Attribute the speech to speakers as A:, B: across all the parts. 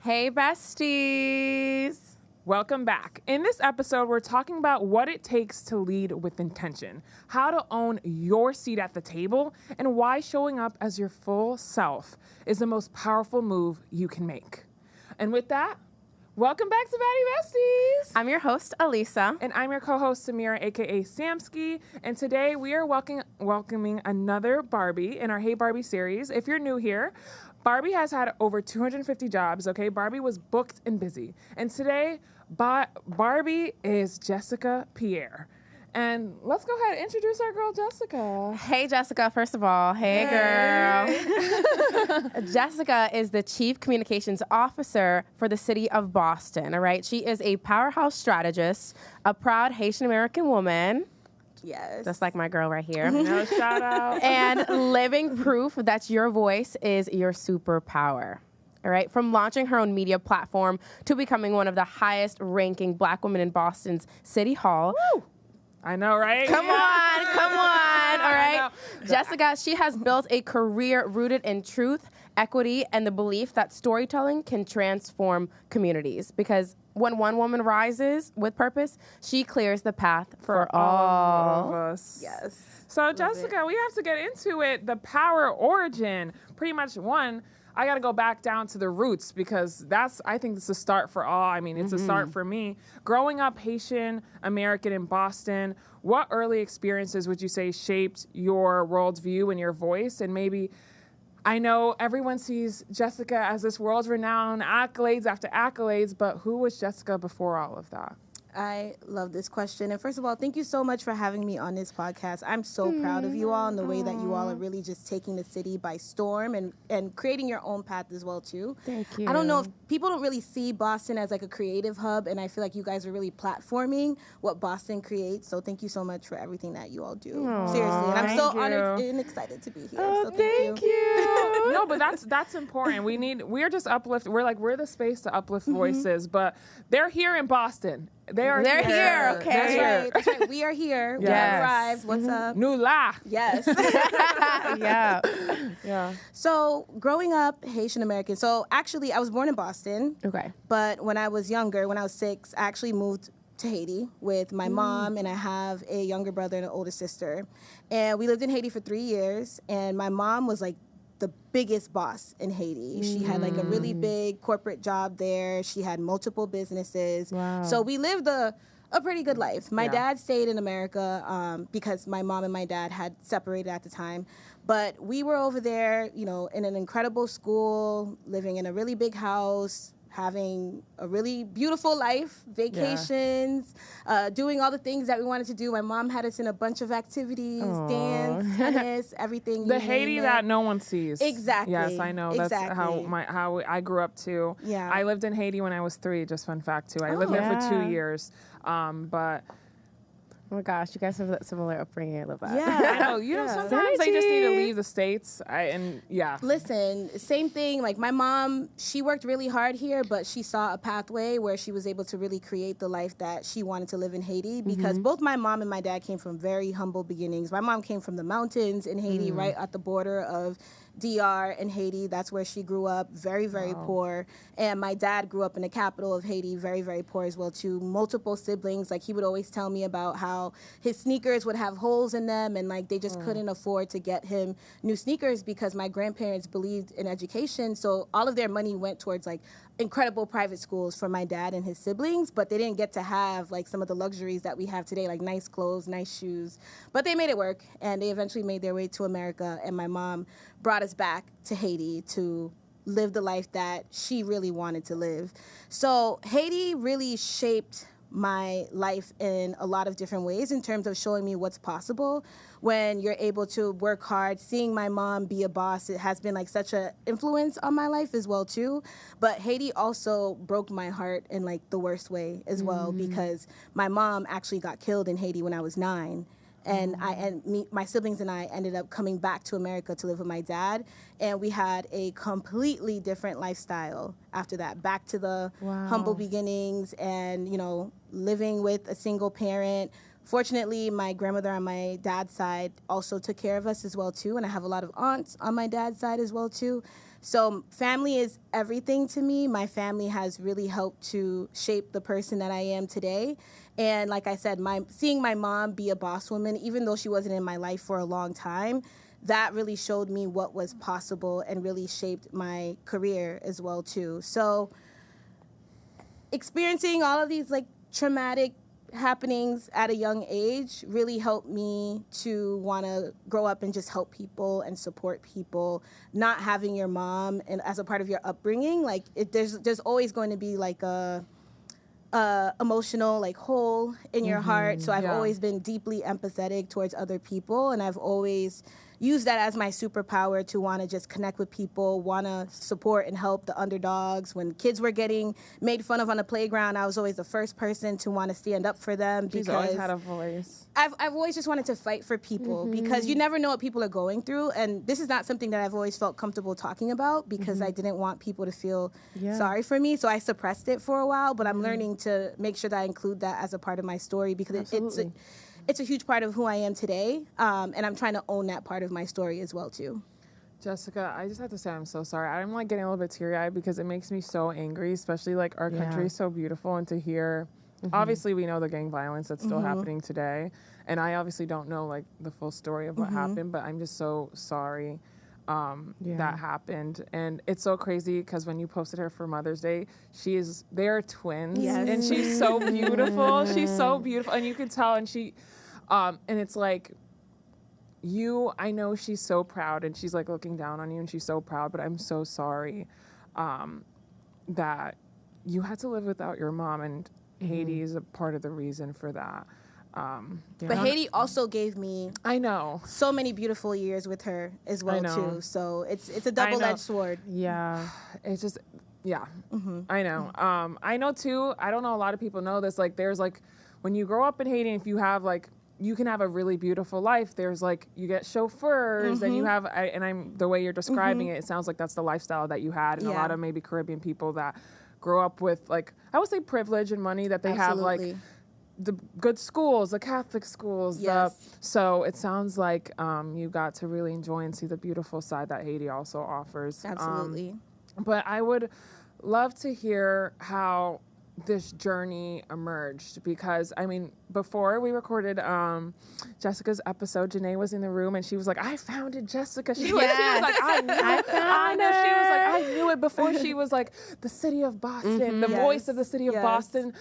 A: Hey, besties.
B: Welcome back. In this episode, we're talking about what it takes to lead with intention, how to own your seat at the table, and why showing up as your full self is the most powerful move you can make. And with that, welcome back to Baddie Besties.
A: I'm your host, Alisa.
B: And I'm your co-host, Samira, aka Samsky. And today we are welcoming another Barbie in our Hey Barbie series. If you're new here, Barbie has had over 250 jobs, okay? Barbie was booked and busy. And today, Barbie is Jessicah Pierre. And let's go ahead and introduce our girl, Jessicah.
A: Hey, Jessicah, first of all. Hey. Girl. Jessicah is the Chief Communications Officer for the city of Boston, all right? She is a powerhouse strategist, a proud Haitian-American woman.
C: Yes.
A: Just like my girl right here.
B: No, shout out.
A: And living proof that your voice is your superpower. All right, from launching her own media platform to becoming one of the highest ranking Black women in Boston's City Hall.
B: Woo! I know, right?
A: Come on, all right? Jessicah, she has built a career rooted in truth, equity, and the belief that storytelling can transform communities. Because when one woman rises with purpose, she clears the path for all
B: of us.
C: Yes.
B: So, Jessicah, we have to get into it. The power origin. Pretty much I got to go back down to the roots because I think it's a start for all. I mean, it's a start for me. Growing up Haitian-American in Boston, what early experiences would you say shaped your worldview and your voice? And maybe, I know everyone sees Jessicah as this world-renowned accolades after accolades, but who was Jessicah before all of that?
C: I love this question. And first of all, thank you so much for having me on this podcast. I'm so proud of you all and the way that you all are really just taking the city by storm and creating your own path as well, too.
A: Thank you.
C: I don't know if people don't really see Boston as like a creative hub, and I feel like you guys are really platforming what Boston creates. So thank you so much for everything that you all do. Seriously. And I'm so honored and excited to be here.
A: Oh,
C: so thank you.
B: No, but that's important. We're just uplift. We're the space to uplift voices, but they're here in Boston. They're here.
A: Okay.
C: That's right. We are here.
B: Yes.
C: We have arrived. What's up?
B: New la.
C: Yes.
A: Yeah.
C: So growing up Haitian American. So actually, I was born in Boston.
A: Okay.
C: But when I was younger, when I was 6, I actually moved to Haiti with my mom, and I have a younger brother and an older sister. And we lived in Haiti for 3 years. And my mom was like the biggest boss in Haiti. She had like a really big corporate job there. She had multiple businesses.
A: Wow.
C: So we lived a pretty good life. My dad stayed in America because my mom and my dad had separated at the time. But we were over there, in an incredible school, living in a really big house, having a really beautiful life, vacations, doing all the things that we wanted to do. My mom had us in a bunch of activities, dance, tennis, everything.
B: The Haiti that no one sees.
C: Exactly.
B: Yes, I know. That's how I grew up too.
C: Yeah.
B: I lived in Haiti when I was 3. Just fun fact too. I lived there for 2 years. But
A: Oh my gosh, you guys have that similar upbringing. I love that.
C: Yeah.
B: I know. Sometimes I just need to leave the States.
C: Listen, same thing. Like my mom, she worked really hard here, but she saw a pathway where she was able to really create the life that she wanted to live in Haiti because both my mom and my dad came from very humble beginnings. My mom came from the mountains in Haiti, right at the border of DR and Haiti. That's where she grew up, very, very poor. And my dad grew up in the capital of Haiti, very, very poor as well, too. Multiple siblings. Like, he would always tell me about how his sneakers would have holes in them and, like, they just couldn't afford to get him new sneakers because my grandparents believed in education. So all of their money went towards, like, incredible private schools for my dad and his siblings, but they didn't get to have, like, some of the luxuries that we have today, like nice clothes, nice shoes. But they made it work, and they eventually made their way to America, and my mom brought us back to Haiti to live the life that she really wanted to live. So Haiti really shaped my life in a lot of different ways in terms of showing me what's possible when you're able to work hard. Seeing my mom be a boss, it has been like such an influence on my life as well too. But Haiti also broke my heart in like the worst way as well because my mom actually got killed in Haiti when I was 9. And my siblings and I ended up coming back to America to live with my dad, and we had a completely different lifestyle after that. Back to the humble beginnings, and living with a single parent. Fortunately, my grandmother on my dad's side also took care of us as well too, and I have a lot of aunts on my dad's side as well too. So family is everything to me. My family has really helped to shape the person that I am today. And like I said, seeing my mom be a boss woman, even though she wasn't in my life for a long time, that really showed me what was possible and really shaped my career as well too. So experiencing all of these like traumatic happenings at a young age really helped me to want to grow up and just help people and support people. Not having your mom and as a part of your upbringing, like there's always going to be like a emotional like hole in your heart. So I've always been deeply empathetic towards other people, and I've always use that as my superpower to want to just connect with people, want to support and help the underdogs. When kids were getting made fun of on the playground, I was always the first person to want to stand up for them.
B: She's always had a voice.
C: I've always just wanted to fight for people because you never know what people are going through. And this is not something that I've always felt comfortable talking about because I didn't want people to feel sorry for me. So I suppressed it for a while, but I'm learning to make sure that I include that as a part of my story because it's a huge part of who I am today, and I'm trying to own that part of my story as well, too.
B: Jessicah, I just have to say I'm so sorry. I'm, like, getting a little bit teary-eyed because it makes me so angry, especially, like, our country is so beautiful, and to hear, obviously, we know the gang violence that's still happening today, and I obviously don't know, like, the full story of what happened, but I'm just so sorry that happened. And it's so crazy because when you posted her for Mother's Day, they're twins, and she's so beautiful. She's so beautiful, and you can tell, and and it's like, I know she's so proud, and she's like looking down on you, and she's so proud, but I'm so sorry that you had to live without your mom, and Haiti is a part of the reason for that.
C: But Haiti also gave me so many beautiful years with her as well too. So it's a double-edged sword.
B: Yeah. It's just I know. I know too, I don't know, a lot of people know this, like there's like when you grow up in Haiti, if you have like you can have a really beautiful life. There's like you get chauffeurs and you have the way you're describing it sounds like that's the lifestyle that you had, and a lot of maybe Caribbean people that grow up with like I would say privilege and money that they have like the good schools, the Catholic schools. So it sounds like you got to really enjoy and see the beautiful side that Haiti also offers.
C: Absolutely.
B: But I would love to hear how this journey emerged, because I mean, before we recorded Jessica's episode, Janae was in the room and she was like, I founded Jessicah. She was like, I knew it. She was like, I knew it before she was like the city of Boston, the voice of the city of Boston.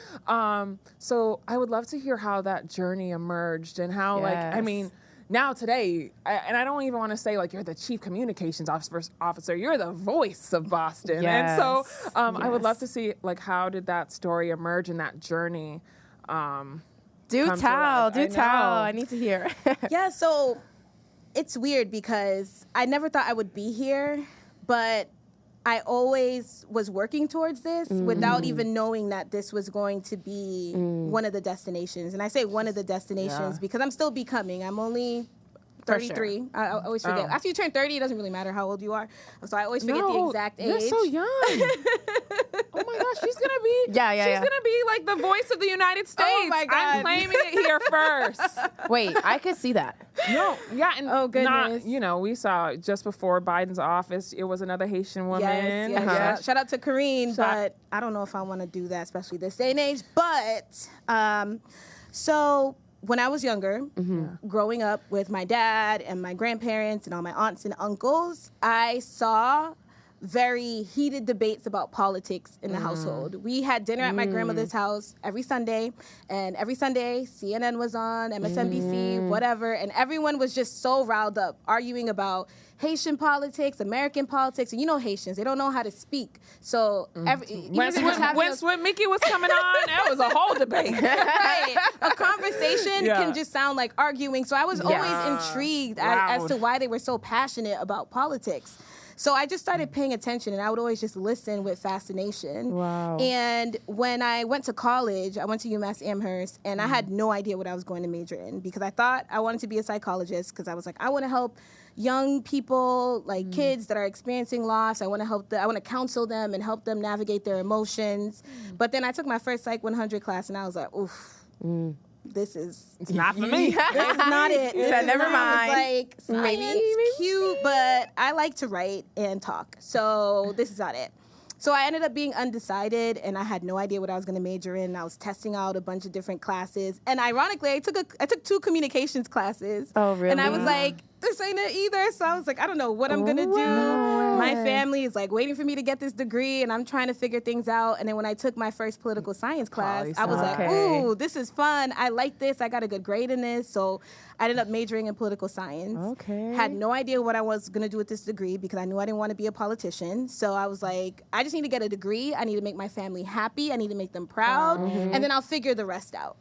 B: So I would love to hear how that journey emerged and how like, I mean, now today, and I don't even want to say like you're the chief communications officer, you're the voice of Boston. And so I would love to see like how did that story emerge and that journey
A: do tell. I need to hear.
C: So it's weird because I never thought I would be here, but I always was working towards this without even knowing that this was going to be one of the destinations. And I say one of the destinations because I'm still becoming. I'm only 33. Sure. I always forget. After you turn 30, it doesn't really matter how old you are. So I always forget the exact age.
B: You're so young. Oh my gosh, she's gonna be she's gonna be like the voice of the United States.
C: Oh my God.
B: I'm claiming it here first.
A: Wait, I could see that.
B: No, and
C: oh goodness.
B: We saw just before Biden's office, it was another Haitian woman.
C: Yes. Shout out to Karine, but I don't know if I want to do that, especially this day and age. But so when I was younger, growing up with my dad and my grandparents and all my aunts and uncles, I saw very heated debates about politics in the household. We had dinner at my grandmother's house every Sunday, and every Sunday CNN was on, MSNBC, whatever, and everyone was just so riled up, arguing about Haitian politics, American politics, and you know Haitians, they don't know how to speak. So
B: when Sweet Mickey was coming on, that was a whole debate.
C: Right. A conversation can just sound like arguing. So I was always intrigued as to why they were so passionate about politics. So I just started paying attention, and I would always just listen with fascination.
A: Wow.
C: And when I went to college, I went to UMass Amherst, and I had no idea what I was going to major in because I thought I wanted to be a psychologist because I was like, I want to help young people, like kids that are experiencing loss. I want to help them. I want to counsel them and help them navigate their emotions. But then I took my first Psych 100 class, and I was like, oof.
B: It's not for me.
C: This is not it.
A: You said, never mind.
C: I was like, science,
A: Maybe.
C: cute, but I like to write and talk. So this is not it. So I ended up being undecided, and I had no idea what I was going to major in. I was testing out a bunch of different classes. And ironically, I took 2 communications classes.
A: Oh, really?
C: And I was like, this ain't it either. So I was like, I don't know what I'm going to do. My family is like waiting for me to get this degree, and I'm trying to figure things out. And then when I took my first political science class, I was like, ooh, this is fun. I like this. I got a good grade in this. So I ended up majoring in political science.
A: Okay.
C: Had no idea what I was going to do with this degree because I knew I didn't want to be a politician. So I was like, I just need to get a degree. I need to make my family happy. I need to make them proud. And then I'll figure the rest out.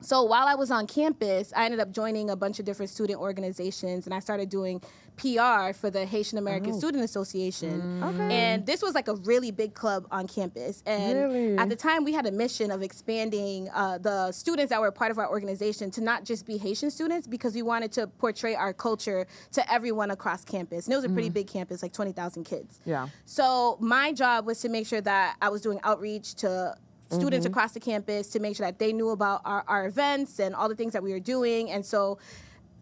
C: So while I was on campus, I ended up joining a bunch of different student organizations, and I started doing PR for the Haitian-American Student Association. And this was like a really big club on campus. And at the time, we had a mission of expanding the students that were part of our organization to not just be Haitian students, because we wanted to portray our culture to everyone across campus. And it was a pretty big campus, like 20,000 kids.
B: Yeah.
C: So my job was to make sure that I was doing outreach to students across the campus to make sure that they knew about our events and all the things that we were doing. And so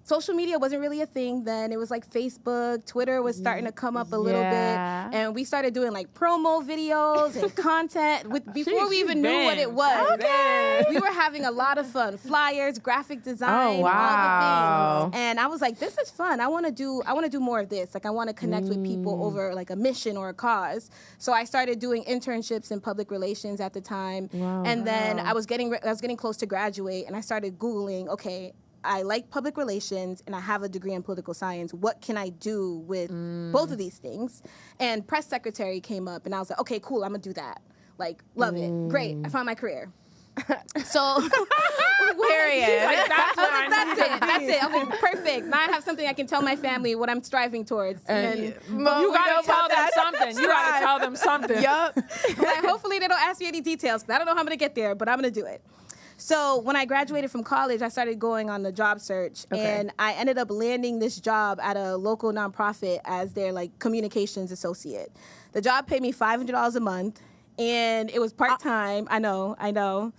C: social media wasn't really a thing then. It was like Facebook, Twitter was starting to come up a little bit. And we started doing like promo videos and content before we even knew what it was. We were having a lot of fun. Flyers, graphic design, all the things. And I was like, this is fun. I want to do more of this. Like I want to connect with people over like a mission or a cause. So I started doing internships in public relations at the time. And then I was getting close to graduate, and I started Googling, okay, I like public relations and I have a degree in political science. What can I do with both of these things? And press secretary came up, and I was like, okay, cool, I'm gonna do that. Like, love it. Great. I found my career. So,
A: period.
B: Like,
C: that's it. I was like, perfect. Now I have something I can tell my family what I'm striving towards. And
B: you gotta tell them something. You gotta tell them something.
A: Yup.
C: Like, hopefully they don't ask me any details, because I don't know how I'm gonna get there, but I'm gonna do it. So when I graduated from college, I started going on the job search, and I ended up landing this job at a local nonprofit as their like communications associate. The job paid me $500 a month, and it was part-time. I know.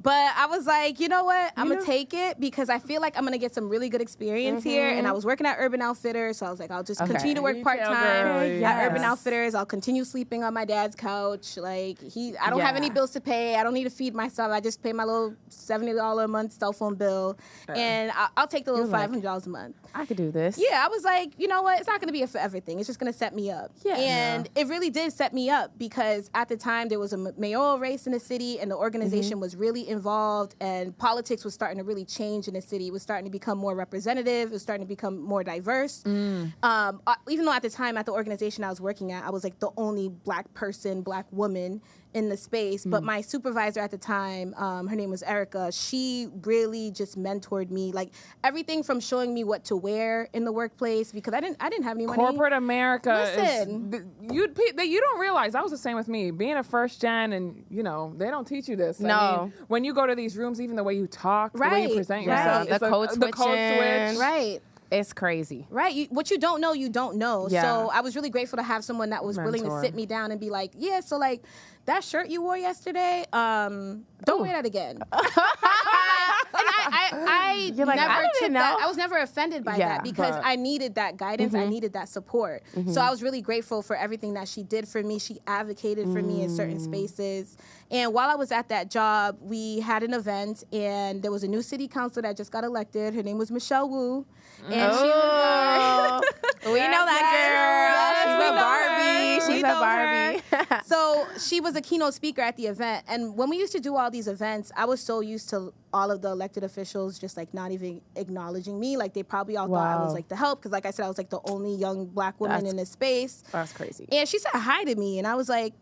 C: But I was like, you know what? I'm going to take it because I feel like I'm going to get some really good experience here. And I was working at Urban Outfitters, so I was like, I'll just continue to work part-time at Urban Outfitters. I'll continue sleeping on my dad's couch. Like, I don't have any bills to pay. I don't need to feed myself. I just pay my little $70 a month cell phone bill. And I'll take the little $500 a month.
A: I could do this.
C: Yeah, I was like, you know what? It's not going to be a forever thing. It's just going to set me up. And it really did set me up because at the time there was a mayoral race in the city, and the organization was really involved, and politics was starting to really change in the city. It was starting to become more representative. It was starting to become more diverse. Even though at the time at the organization I was working at, I was like the only black person, black woman in the space. But my supervisor at the time, her name was Erica, she really just mentored me. Like everything from showing me what to wear in the workplace, because I didn't have any money.
B: Corporate America you don't realize, that was the same with me. Being a first gen, and they don't teach you this.
A: No.
B: I mean, when you go to these rooms, even the way you talk, the way you present yourself,
A: the code switch.
C: Right.
A: It's crazy.
C: Right. What you don't know, you don't know.
A: Yeah.
C: So I was really grateful to have someone that was willing to sit me down and be like, yeah, so like that shirt you wore yesterday, don't wear that again. I was never offended by that because I needed that guidance. I needed that support. So I was really grateful for everything that she did for me. She advocated for me in certain spaces. And while I was at that job, we had an event, and there was a new city council that just got elected. Her name was Michelle Wu. And she was
A: we know that girl. She's a Barbie.
C: So she was a keynote speaker at the event. And when we used to do all these events, I was so used to all of the elected officials just like not even acknowledging me. Like they probably all thought I was like the help, because like I said, I was like the only young black woman in this space.
A: That's crazy.
C: And she said hi to me, and I was like,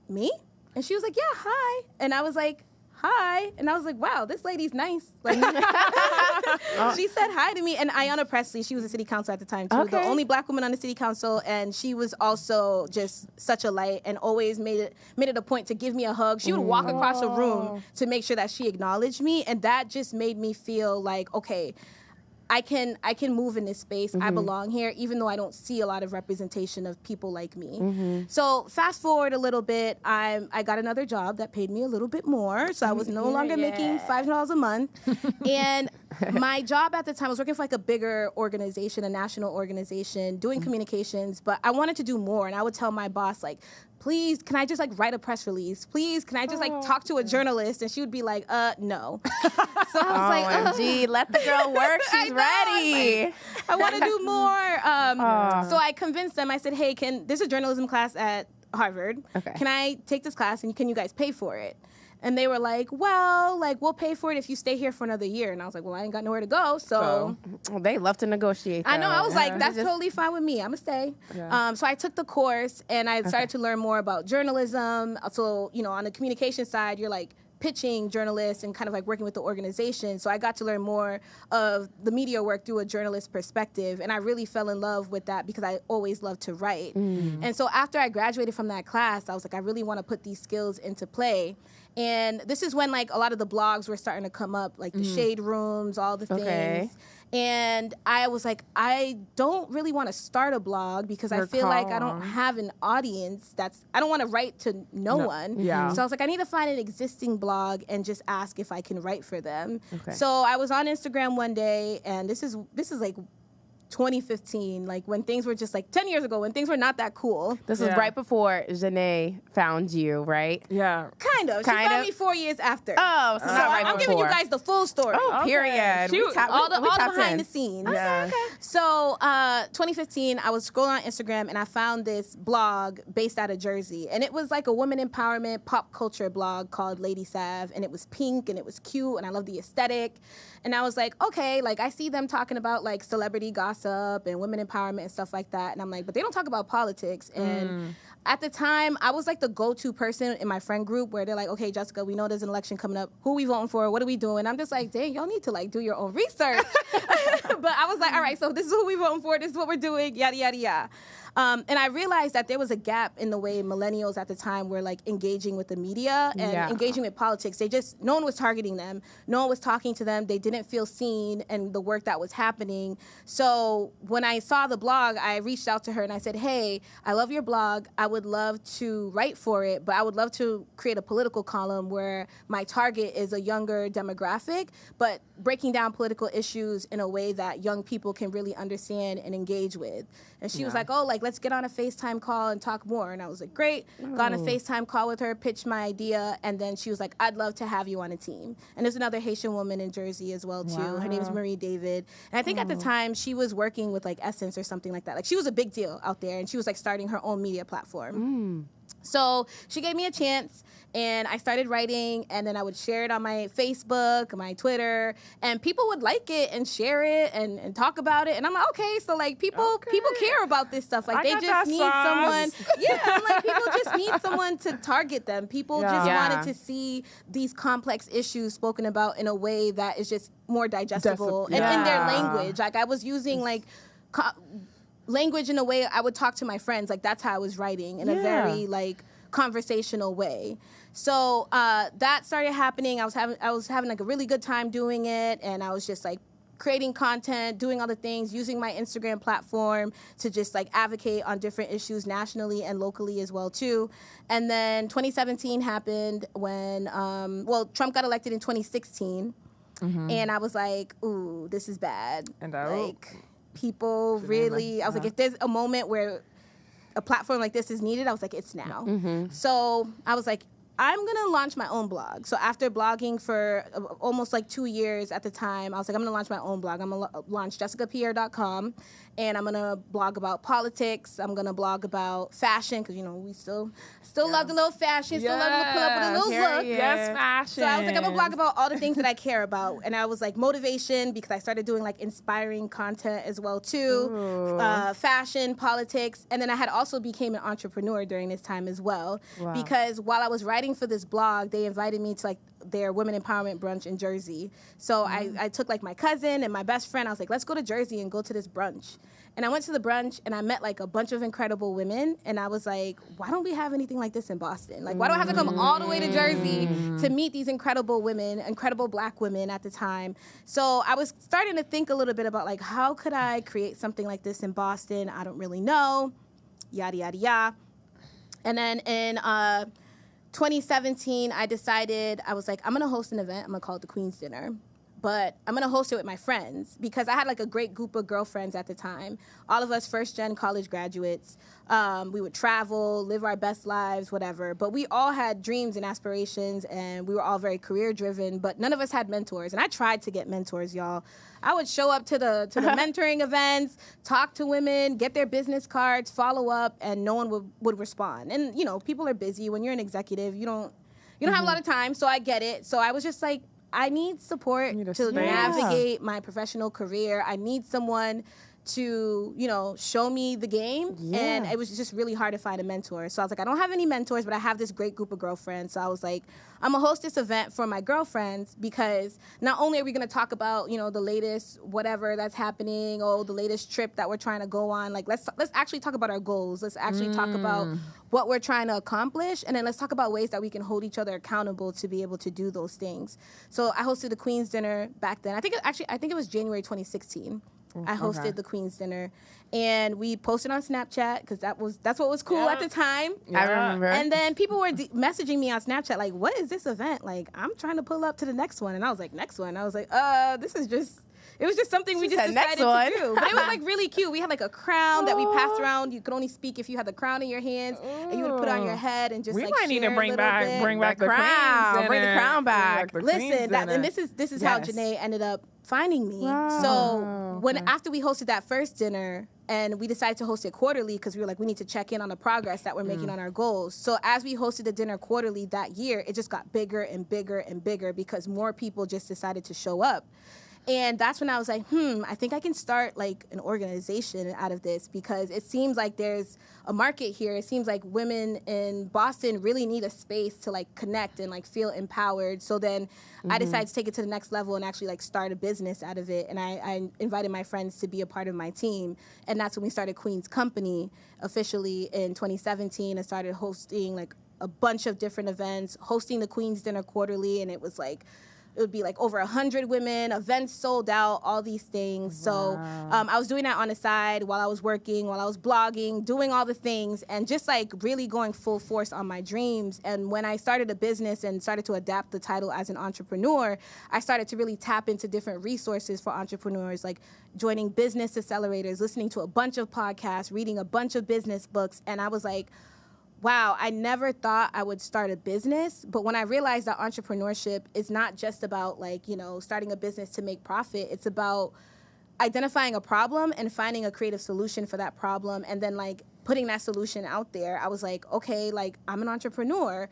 C: me? And she was like, yeah, hi. And I was like, hi. And I was like, wow, this lady's nice. Like, she said hi to me. And Ayanna Presley, she was a city council at the time, too. The only black woman on the city council. And she was also just such a light and always made it a point to give me a hug. She would walk across a room to make sure that she acknowledged me. And that just made me feel like, okay, I can move in this space. I belong here, even though I don't see a lot of representation of people like me. So fast forward a little bit, I got another job that paid me a little bit more. So I was no longer making $5 a month. And my job at the time, I was working for like a bigger organization, a national organization, doing communications, but I wanted to do more. And I would tell my boss, like, please, can I just like write a press release? Please, can I just like talk to a journalist? And she would be like, no. So I was like,
A: OMG, let the girl work. She's ready.
C: I want to do more. So I convinced them. I said, hey, there's a journalism class at Harvard.
A: Okay.
C: Can I take this class and can you guys pay for it? And they were like, well, like, we'll pay for it if you stay here for another year. And I was like, well, I ain't got nowhere to go. So
A: they love to negotiate.
C: I know. I was like, that's totally fine with me. I'm going to stay.
B: Yeah.
C: So I took the course and I started to learn more about journalism. So, on the communication side, you're like pitching journalists and kind of like working with the organization. So I got to learn more of the media work through a journalist perspective. And I really fell in love with that because I always loved to write. And so after I graduated from that class, I was like, I really want to put these skills into play. And this is when like a lot of the blogs were starting to come up, like the shade rooms, all the things. And I was like, I don't really want to start a blog because I feel like I don't have an audience I don't want to write to no one.
B: Yeah.
C: So I was like, I need to find an existing blog and just ask if I can write for them. So I was on Instagram one day, and this is like 2015, like when things were just like 10 years ago, when things were not that cool.
A: This was right before Janae found you, right?
B: Yeah.
C: Kind of. She found me 4 years after.
A: Oh, so not right
C: I'm
A: before.
C: giving you guys the full story.
A: Oh, period.
C: Shoot, all the behind the scenes.
A: Yeah.
C: So 2015, I was scrolling on Instagram and I found this blog based out of Jersey. And it was like a woman empowerment pop culture blog called Lady Sav. And it was pink and it was cute and I love the aesthetic. And I was like, okay, like I see them talking about like celebrity gossip and women empowerment and stuff like that. And I'm like, but they don't talk about politics. And at the time, I was like the go-to person in my friend group where they're like, okay, Jessicah, we know there's an election coming up. Who are we voting for? What are we doing? I'm just like, dang, y'all need to like do your own research. But I was like, all right, so this is who we voting for. This is what we're doing, yada, yada, yada. And I realized that there was a gap in the way millennials at the time were like engaging with the media and engaging with politics. No one was targeting them. No one was talking to them. They didn't feel seen and the work that was happening. So when I saw the blog, I reached out to her and I said, hey, I love your blog. I would love to write for it, but I would love to create a political column where my target is a younger demographic, but breaking down political issues in a way that young people can really understand and engage with. And she was like, oh, like, let's get on a FaceTime call and talk more. And I was like, great. Got on a FaceTime call with her, pitched my idea. And then she was like, I'd love to have you on a team. And there's another Haitian woman in Jersey as well, too. Her name is Marie David. And I think at the time she was working with like Essence or something like that. Like she was a big deal out there. And she was like starting her own media platform. So she gave me a chance and I started writing and then I would share it on my Facebook, my Twitter, and people would like it and share it and talk about it. And I'm like, okay, so like people care about this stuff. Like they just need someone. Yeah, I'm like people just need someone to target them. People just wanted to see these complex issues spoken about in a way that is just more digestible and in their language. Like I was using like language in a way I would talk to my friends. Like that's how I was writing in a very like conversational way. So that started happening. I was having like a really good time doing it, and I was just like creating content, doing all the things, using my Instagram platform to just like advocate on different issues nationally and locally as well too. And then 2017 happened when Trump got elected in 2016, and I was like, ooh, this is bad. And like people really, I was like, if there's a moment where a platform like this is needed, I was like, it's now. So I was like, I'm going to launch my own blog. So after blogging for almost like 2 years at the time, I was like, I'm going to launch my own blog. I'm going to launch jessicahpierre.com, and I'm going to blog about politics. I'm going to blog about fashion because, you know, we still love the little fashion, still love to pull up with a little look.
B: Yes, fashion.
C: So I was like, I'm going to blog about all the things that I care about. And I was like, motivation, because I started doing like inspiring content as well too. Fashion, politics. And then I had also became an entrepreneur during this time as well. Because while I was writing for this blog, they invited me to like their women empowerment brunch in Jersey. So I took like my cousin and my best friend. I was like, let's go to Jersey and go to this brunch. And I went to the brunch and I met like a bunch of incredible women. And I was like, why don't we have anything like this in Boston? Like, why do I have to come all the way to Jersey to meet these incredible women, incredible Black women at the time? So I was starting to think a little bit about like, how could I create something like this in Boston? I don't really know, yada, yada, yada. And then in 2017, I decided, I was like, I'm gonna host an event. I'm gonna call it the Queen's Dinner. But I'm gonna host it with my friends because I had like a great group of girlfriends at the time. All of us first-gen college graduates. We would travel, live our best lives, whatever. But we all had dreams and aspirations, and we were all very career-driven. But none of us had mentors, and I tried to get mentors, y'all. I would show up to the mentoring events, talk to women, get their business cards, follow up, and no one would respond. And you know, people are busy. When you're an executive, you don't have a lot of time. So I get it. So I was just like, I need support to navigate my professional career. I need someone to, you know, show me the game. Yeah. And it was just really hard to find a mentor. So I was like, I don't have any mentors, but I have this great group of girlfriends. So I was like, I'm gonna host this event for my girlfriends because not only are we gonna talk about, you know, the latest whatever that's happening, or the latest trip that we're trying to go on. Like, let's actually talk about our goals. Let's actually talk about what we're trying to accomplish. And then let's talk about ways that we can hold each other accountable to be able to do those things. So I hosted the Queen's Dinner back then. I think it was January 2016. I hosted the Queen's Dinner, and we posted on Snapchat because that's what was cool at the time.
A: Yeah. I remember.
C: And then people were messaging me on Snapchat like, "What is this event? Like, I'm trying to pull up to the next one." And I was like, "Next one?" I was like, this is just." It was just something we just decided to do. But it was like really cute. We had like a crown that we passed around. You could only speak if you had the crown in your hands, and you would put on your head and just
B: we
C: like
B: might need to bring back the
A: crown. Bring the crown back.
C: Listen, and this is how Janae ended up finding me.
A: Wow.
C: So after we hosted that first dinner, and we decided to host it quarterly because we were like, we need to check in on the progress that we're making on our goals. So as we hosted the dinner quarterly that year, it just got bigger and bigger and bigger because more people just decided to show up. And that's when I was like, I think I can start like an organization out of this because it seems like there's a market here. It seems like women in Boston really need a space to like connect and like feel empowered. So then I decided to take it to the next level and actually like start a business out of it. And I invited my friends to be a part of my team. And that's when we started Queen's Company officially in 2017 and started hosting like a bunch of different events, hosting the Queen's Dinner quarterly. And it was like, it would be like over 100 women, events sold out, all these things. So I was doing that on the side while I was working, while I was blogging, doing all the things, and just like really going full force on my dreams. And when I started a business and started to adapt the title as an entrepreneur, I started to really tap into different resources for entrepreneurs, like joining business accelerators, listening to a bunch of podcasts, reading a bunch of business books. And I was like, wow, I never thought I would start a business. But when I realized that entrepreneurship is not just about like, you know, starting a business to make profit, it's about identifying a problem and finding a creative solution for that problem and then like putting that solution out there. I was like, okay, like I'm an entrepreneur.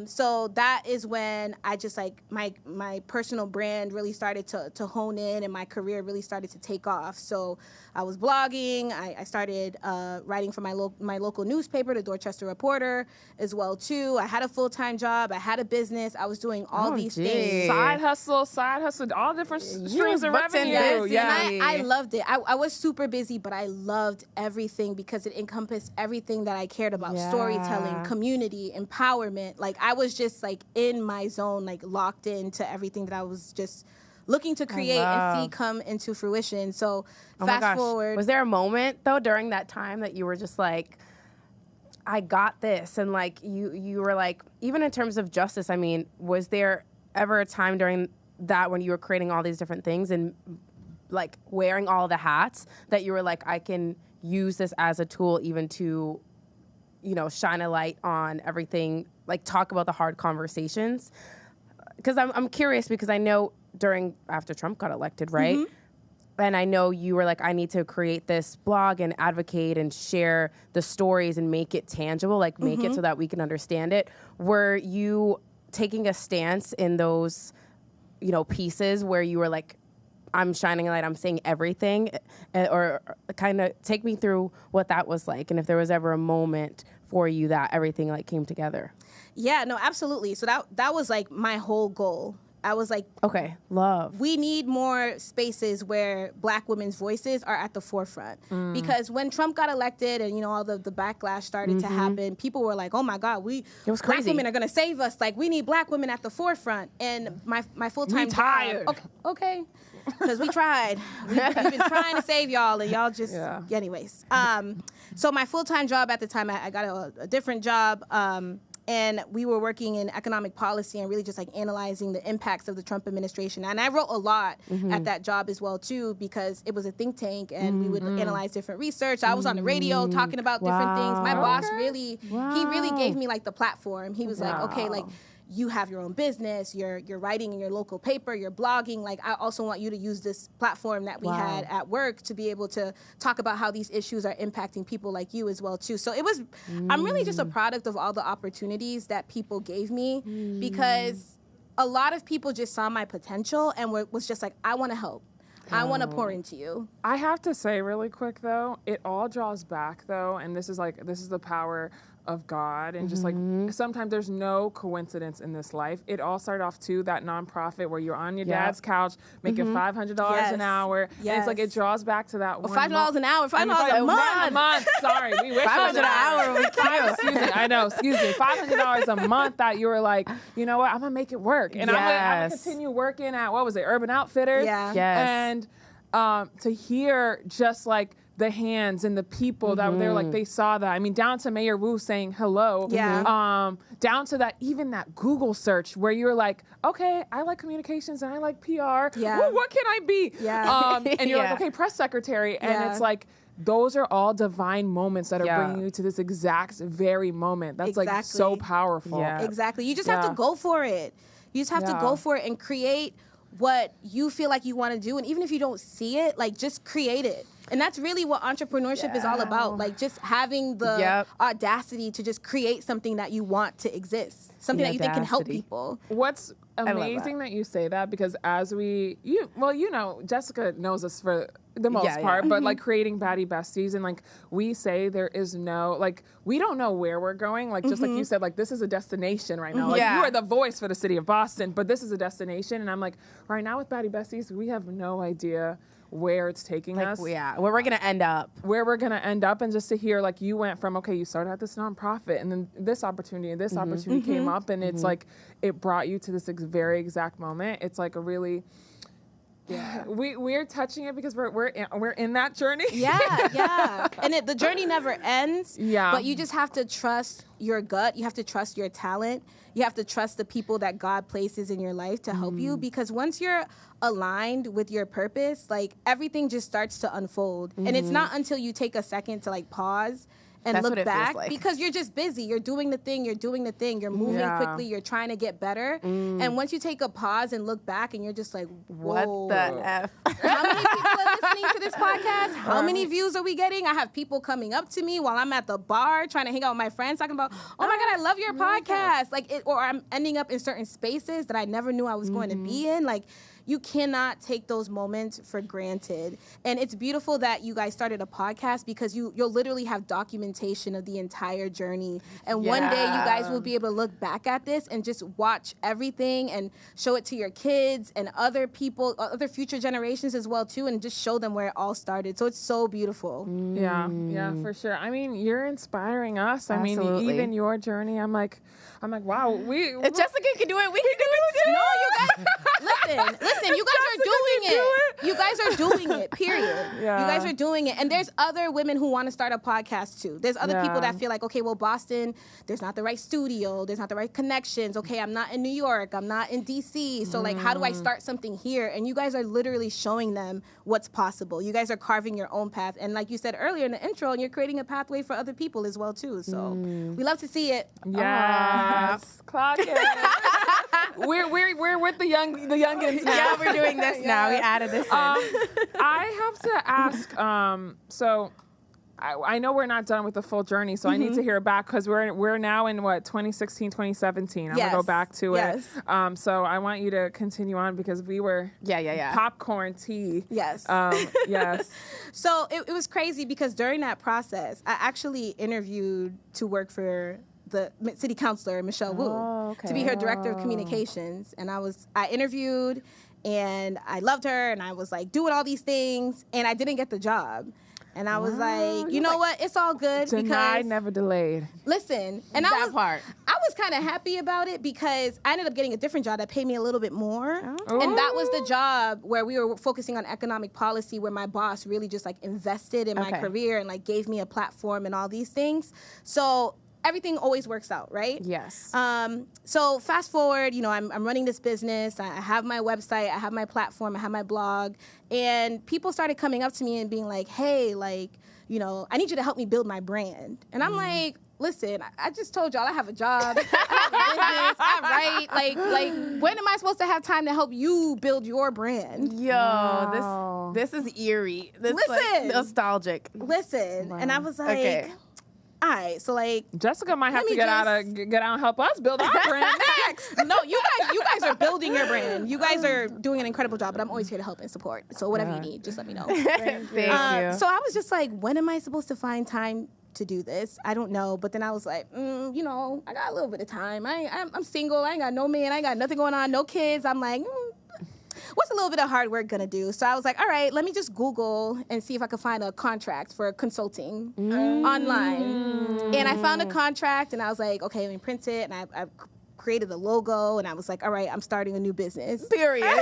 C: So that is when I just like my personal brand really started to hone in and my career really started to take off. So I was blogging. I started writing for my local newspaper, the Dorchester Reporter, as well too. I had a full-time job. I had a business. I was doing all these things.
B: Side hustle, all different streams of revenue.
C: Yes, yeah. And I loved it. I was super busy, but I loved everything because it encompassed everything that I cared about. Storytelling, community, empowerment. Like I was just like in my zone, like locked into everything that I was just looking to create and see come into fruition. So fast forward.
A: Was there a moment though during that time that you were just like, I got this, and like you were like, even in terms of justice, I mean, was there ever a time during that when you were creating all these different things and like wearing all the hats that you were like, I can use this as a tool even to, you know, shine a light on everything, like talk about the hard conversations? Because I'm curious because I know after Trump got elected, right? And I know you were like, I need to create this blog and advocate and share the stories and make it tangible, like make it so that we can understand it. Were you taking a stance in those, you know, pieces where you were like, I'm shining a light, I'm saying everything, or kind of take me through what that was like, and if there was ever a moment for you that everything like came together?
C: Yeah, no, absolutely. So that was like my whole goal. I was like,
A: Okay, love.
C: we need more spaces where Black women's voices are at the forefront. Because when Trump got elected and, you know, all the backlash started to happen, people were like, oh my God,
A: it was
C: Black
A: crazy.
C: women are going to save us. Like, we need Black women at the forefront. And my full-time job.
B: tired.
C: Okay. Because we tried. We've been trying to save y'all, and y'all just, anyways. So my full-time job at the time, I got a different job, and we were working in economic policy and really just like analyzing the impacts of the Trump administration. And I wrote a lot at that job as well too, because it was a think tank and we would analyze different research. I was on the radio talking about different things. My boss he really gave me like the platform. He was like, okay, like, you have your own business, you're writing in your local paper, you're blogging. Like, I also want you to use this platform that we had at work to be able to talk about how these issues are impacting people like you as well too. So it was, I'm really just a product of all the opportunities that people gave me, because a lot of people just saw my potential and was just like, I want to help. I want to pour into you.
B: I have to say really quick though, it all draws back though, and this is the power of God, and just like sometimes there's no coincidence in this life. It all started off too, that nonprofit where you're on your dad's couch making $500 an hour. And it's like it draws back to that
C: $5 an hour, $5 a month.
B: Sorry, we wish
A: $500 an hour would be cute.
B: Excuse me, $500 a month that you were like, you know what, I'm gonna make it work, and I'm gonna continue working at Urban Outfitters. And to hear just like the hands and the people that were there, like they saw that. I mean, down to Mayor Wu saying hello. Down to that, even that Google search where you're like, okay, I like communications and I like PR. Well, what can I be? And you're like, okay, press secretary. And it's like, those are all divine moments that are bringing you to this exact very moment. That's like so powerful.
C: Exactly. You just have to go for it. You just have to go for it and create what you feel like you want to do. And even if you don't see it, like, just create it. And that's really what entrepreneurship is all about. Like, just having the audacity to just create something that you want to exist. Something that you think can help people.
B: What's amazing that you say that, because as Jessica knows us for the most part, but like creating Baddie Besties, and like we say there is no, like, we don't know where we're going. Like, just like you said, like, this is a destination right now. Like, you are the voice for the city of Boston, but this is a destination. And I'm like, right now with Baddie Besties, we have no idea where it's taking us.
A: Where we're going to end up.
B: Where we're going to end up. And just to hear, like, you went from, okay, you started at this nonprofit, and then this opportunity and this opportunity came up, and it's like, it brought you to this very exact moment. It's like a really... we're touching it because we're in that journey. And the journey never ends. But you just have to trust your gut. You have to trust your talent. You have to trust the people that God places in your life to help you, because once you're aligned with your purpose, like, everything just starts to unfold. And it's not until you take a second to like pause and look back, because you're just busy. You're doing the thing. You're moving quickly. You're trying to get better. And once you take a pause and look back, and you're just like, whoa.
A: What the F?
C: How many people are listening to this podcast? How many views are we getting? I have people coming up to me while I'm at the bar trying to hang out with my friends, talking about, oh my God, I love your podcast. Like, or I'm ending up in certain spaces that I never knew I was going to be in. Like, you cannot take those moments for granted. And it's beautiful that you guys started a podcast, because you'll literally have documentation of the entire journey. And one day you guys will be able to look back at this and just watch everything and show it to your kids and other people, other future generations as well too, and just show them where it all started. So it's so beautiful.
B: Yeah, for sure. I mean, you're inspiring us. Absolutely. I mean, even your journey, I'm like, wow,
A: if Jessica can do it, we can do it too.
C: No, you guys, listen, you guys are doing it. You guys are doing it, period. You guys are doing it. And there's other women who want to start a podcast too. There's other people that feel like, okay, well, Boston, there's not the right studio, there's not the right connections. Okay, I'm not in New York, I'm not in DC. So like, how do I start something here? And you guys are literally showing them what's possible. You guys are carving your own path. And like you said earlier in the intro, and you're creating a pathway for other people as well too. So we love to see it.
B: Yes, clock it. We're with the youngins now.
A: Yeah, we're doing this now. We added this in.
B: I have to ask. So I know we're not done with the full journey, so I need to hear back, because we're now in 2016, 2017. I'm gonna go back to it. So I want you to continue on, because we were popcorn tea.
C: Yes.
B: Yes.
C: So it was crazy, because during that process, I actually interviewed to work for the city councilor, Michelle Wu. to be her director of communications. And I interviewed, and I loved her, and I was like doing all these things, and I didn't get the job. And I was like, you know what? It's all good.
B: Denied,
C: because
B: never delayed.
C: Listen, and I was kind of happy about it because I ended up getting a different job that paid me a little bit more. Oh. And that was the job where we were focusing on economic policy, where my boss really just like invested in my career and like gave me a platform and all these things. So everything always works out, right?
A: Yes.
C: So fast forward, I'm running this business. I have my website, I have my platform, I have my blog, and people started coming up to me and being like, hey, like, I need you to help me build my brand. And I'm like, listen, I just told y'all I have a job, I have a business, I write. Like, when am I supposed to have time to help you build your brand?
A: Yo, this is eerie. This like nostalgic.
C: Listen, and I was like, all right, so like
B: Jessicah might have to get out and help us build our brand next.
C: No, you guys are building your brand. You guys are doing an incredible job, but I'm always here to help and support. So whatever you need, just let me know.
A: Thank you.
C: So I was just like, when am I supposed to find time to do this? I don't know. But then I was like, I got a little bit of time. I'm single. I ain't got no man. I ain't got nothing going on. No kids. I'm like, what's a little bit of hard work gonna do? So I was like, all right, let me just Google and see if I could find a contract for consulting online. And I found a contract, and I was like, okay, let me print it. And I created a logo, and I was like, all right, I'm starting a new business.
A: Period.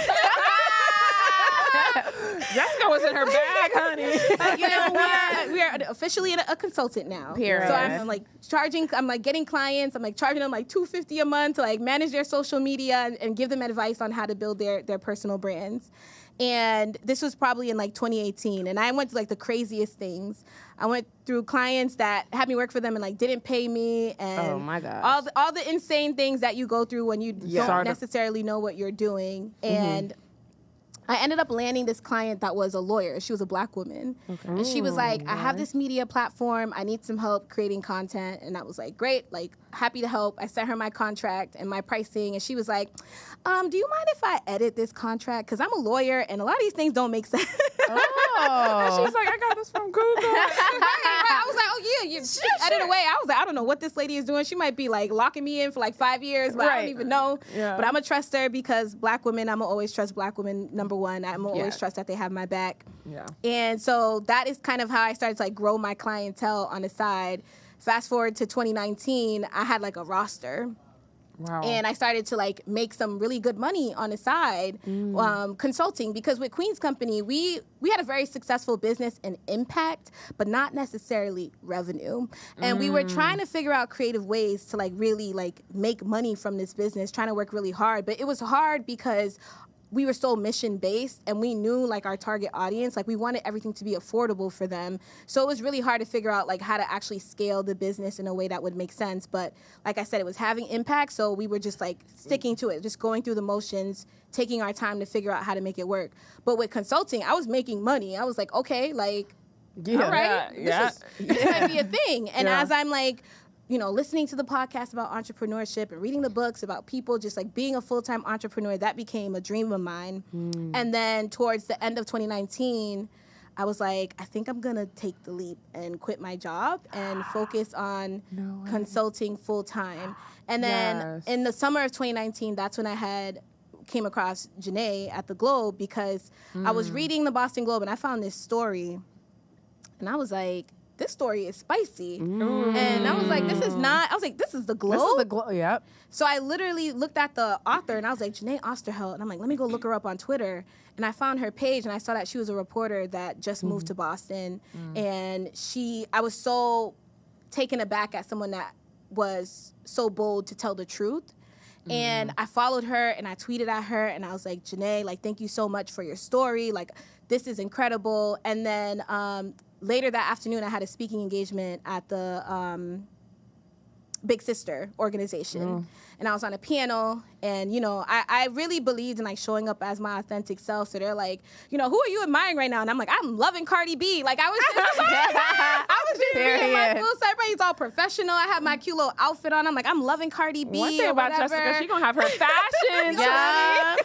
B: Jessicah was in her bag, honey.
C: You know what? We are officially a consultant now.
A: Period.
C: So I'm like charging. I'm like getting clients. I'm like charging them like $250 a month to like manage their social media and give them advice on how to build their personal brands. And this was probably in like 2018. And I went through like the craziest things. I went through clients that had me work for them and like didn't pay me, and
A: oh my gosh,
C: all the insane things that you go through when you don't necessarily know what you're doing. And I ended up landing this client that was a lawyer. She was a Black woman. Okay. And she was like, I have this media platform. I need some help creating content. And I was like, great, like happy to help. I sent her my contract and my pricing. And she was like, do you mind if I edit this contract? Because I'm a lawyer and a lot of these things don't make sense.
B: Oh. And she's like, I got this from Google.
C: right. I was like, oh yeah, you edit away. I was like, I don't know what this lady is doing. She might be like locking me in for like 5 years, but I don't even know. Yeah. But I'm going to trust her because Black women, I'm going to always trust Black women, number one. I'm going to always trust that they have my back. Yeah. And so that is kind of how I started to like grow my clientele on the side. Fast forward to 2019, I had like a roster. Wow. And I started to like make some really good money on the side consulting, because with Queen's Company, we had a very successful business and impact, but not necessarily revenue. And we were trying to figure out creative ways to like really like make money from this business, trying to work really hard. But it was hard because we were so mission-based, and we knew like our target audience, like we wanted everything to be affordable for them. So it was really hard to figure out like how to actually scale the business in a way that would make sense. But like I said, it was having impact, so we were just like sticking to it, just going through the motions, taking our time to figure out how to make it work. But with consulting, I was making money. I was like, okay, like, all right, this might be a thing. And as I'm like, listening to the podcast about entrepreneurship and reading the books about people just like being a full-time entrepreneur, that became a dream of mine. And then towards the end of 2019, I was like, I think I'm going to take the leap and quit my job and focus on consulting full-time. And then in the summer of 2019, that's when I came across Janae at the Globe, because I was reading the Boston Globe and I found this story, and I was like, this story is spicy. And I was like, this is the Globe? This is the Globe,
A: yep.
C: So I literally looked at the author and I was like, Janae Osterheld. And I'm like, let me go look her up on Twitter. And I found her page and I saw that she was a reporter that just moved to Boston. And I was so taken aback at someone that was so bold to tell the truth. And I followed her and I tweeted at her and I was like, Janae, like, thank you so much for your story. Like, this is incredible. And then later that afternoon, I had a speaking engagement at the Big Sister organization. And I was on a panel, and, I really believed in, like, showing up as my authentic self. So they're like, who are you admiring right now? And I'm like, I'm loving Cardi B. Like, I was just being my full celebrity. It's all professional. I have my cute little outfit on. I'm like, I'm loving Cardi B.
B: One thing about Jessicah, she's going to have her fashion.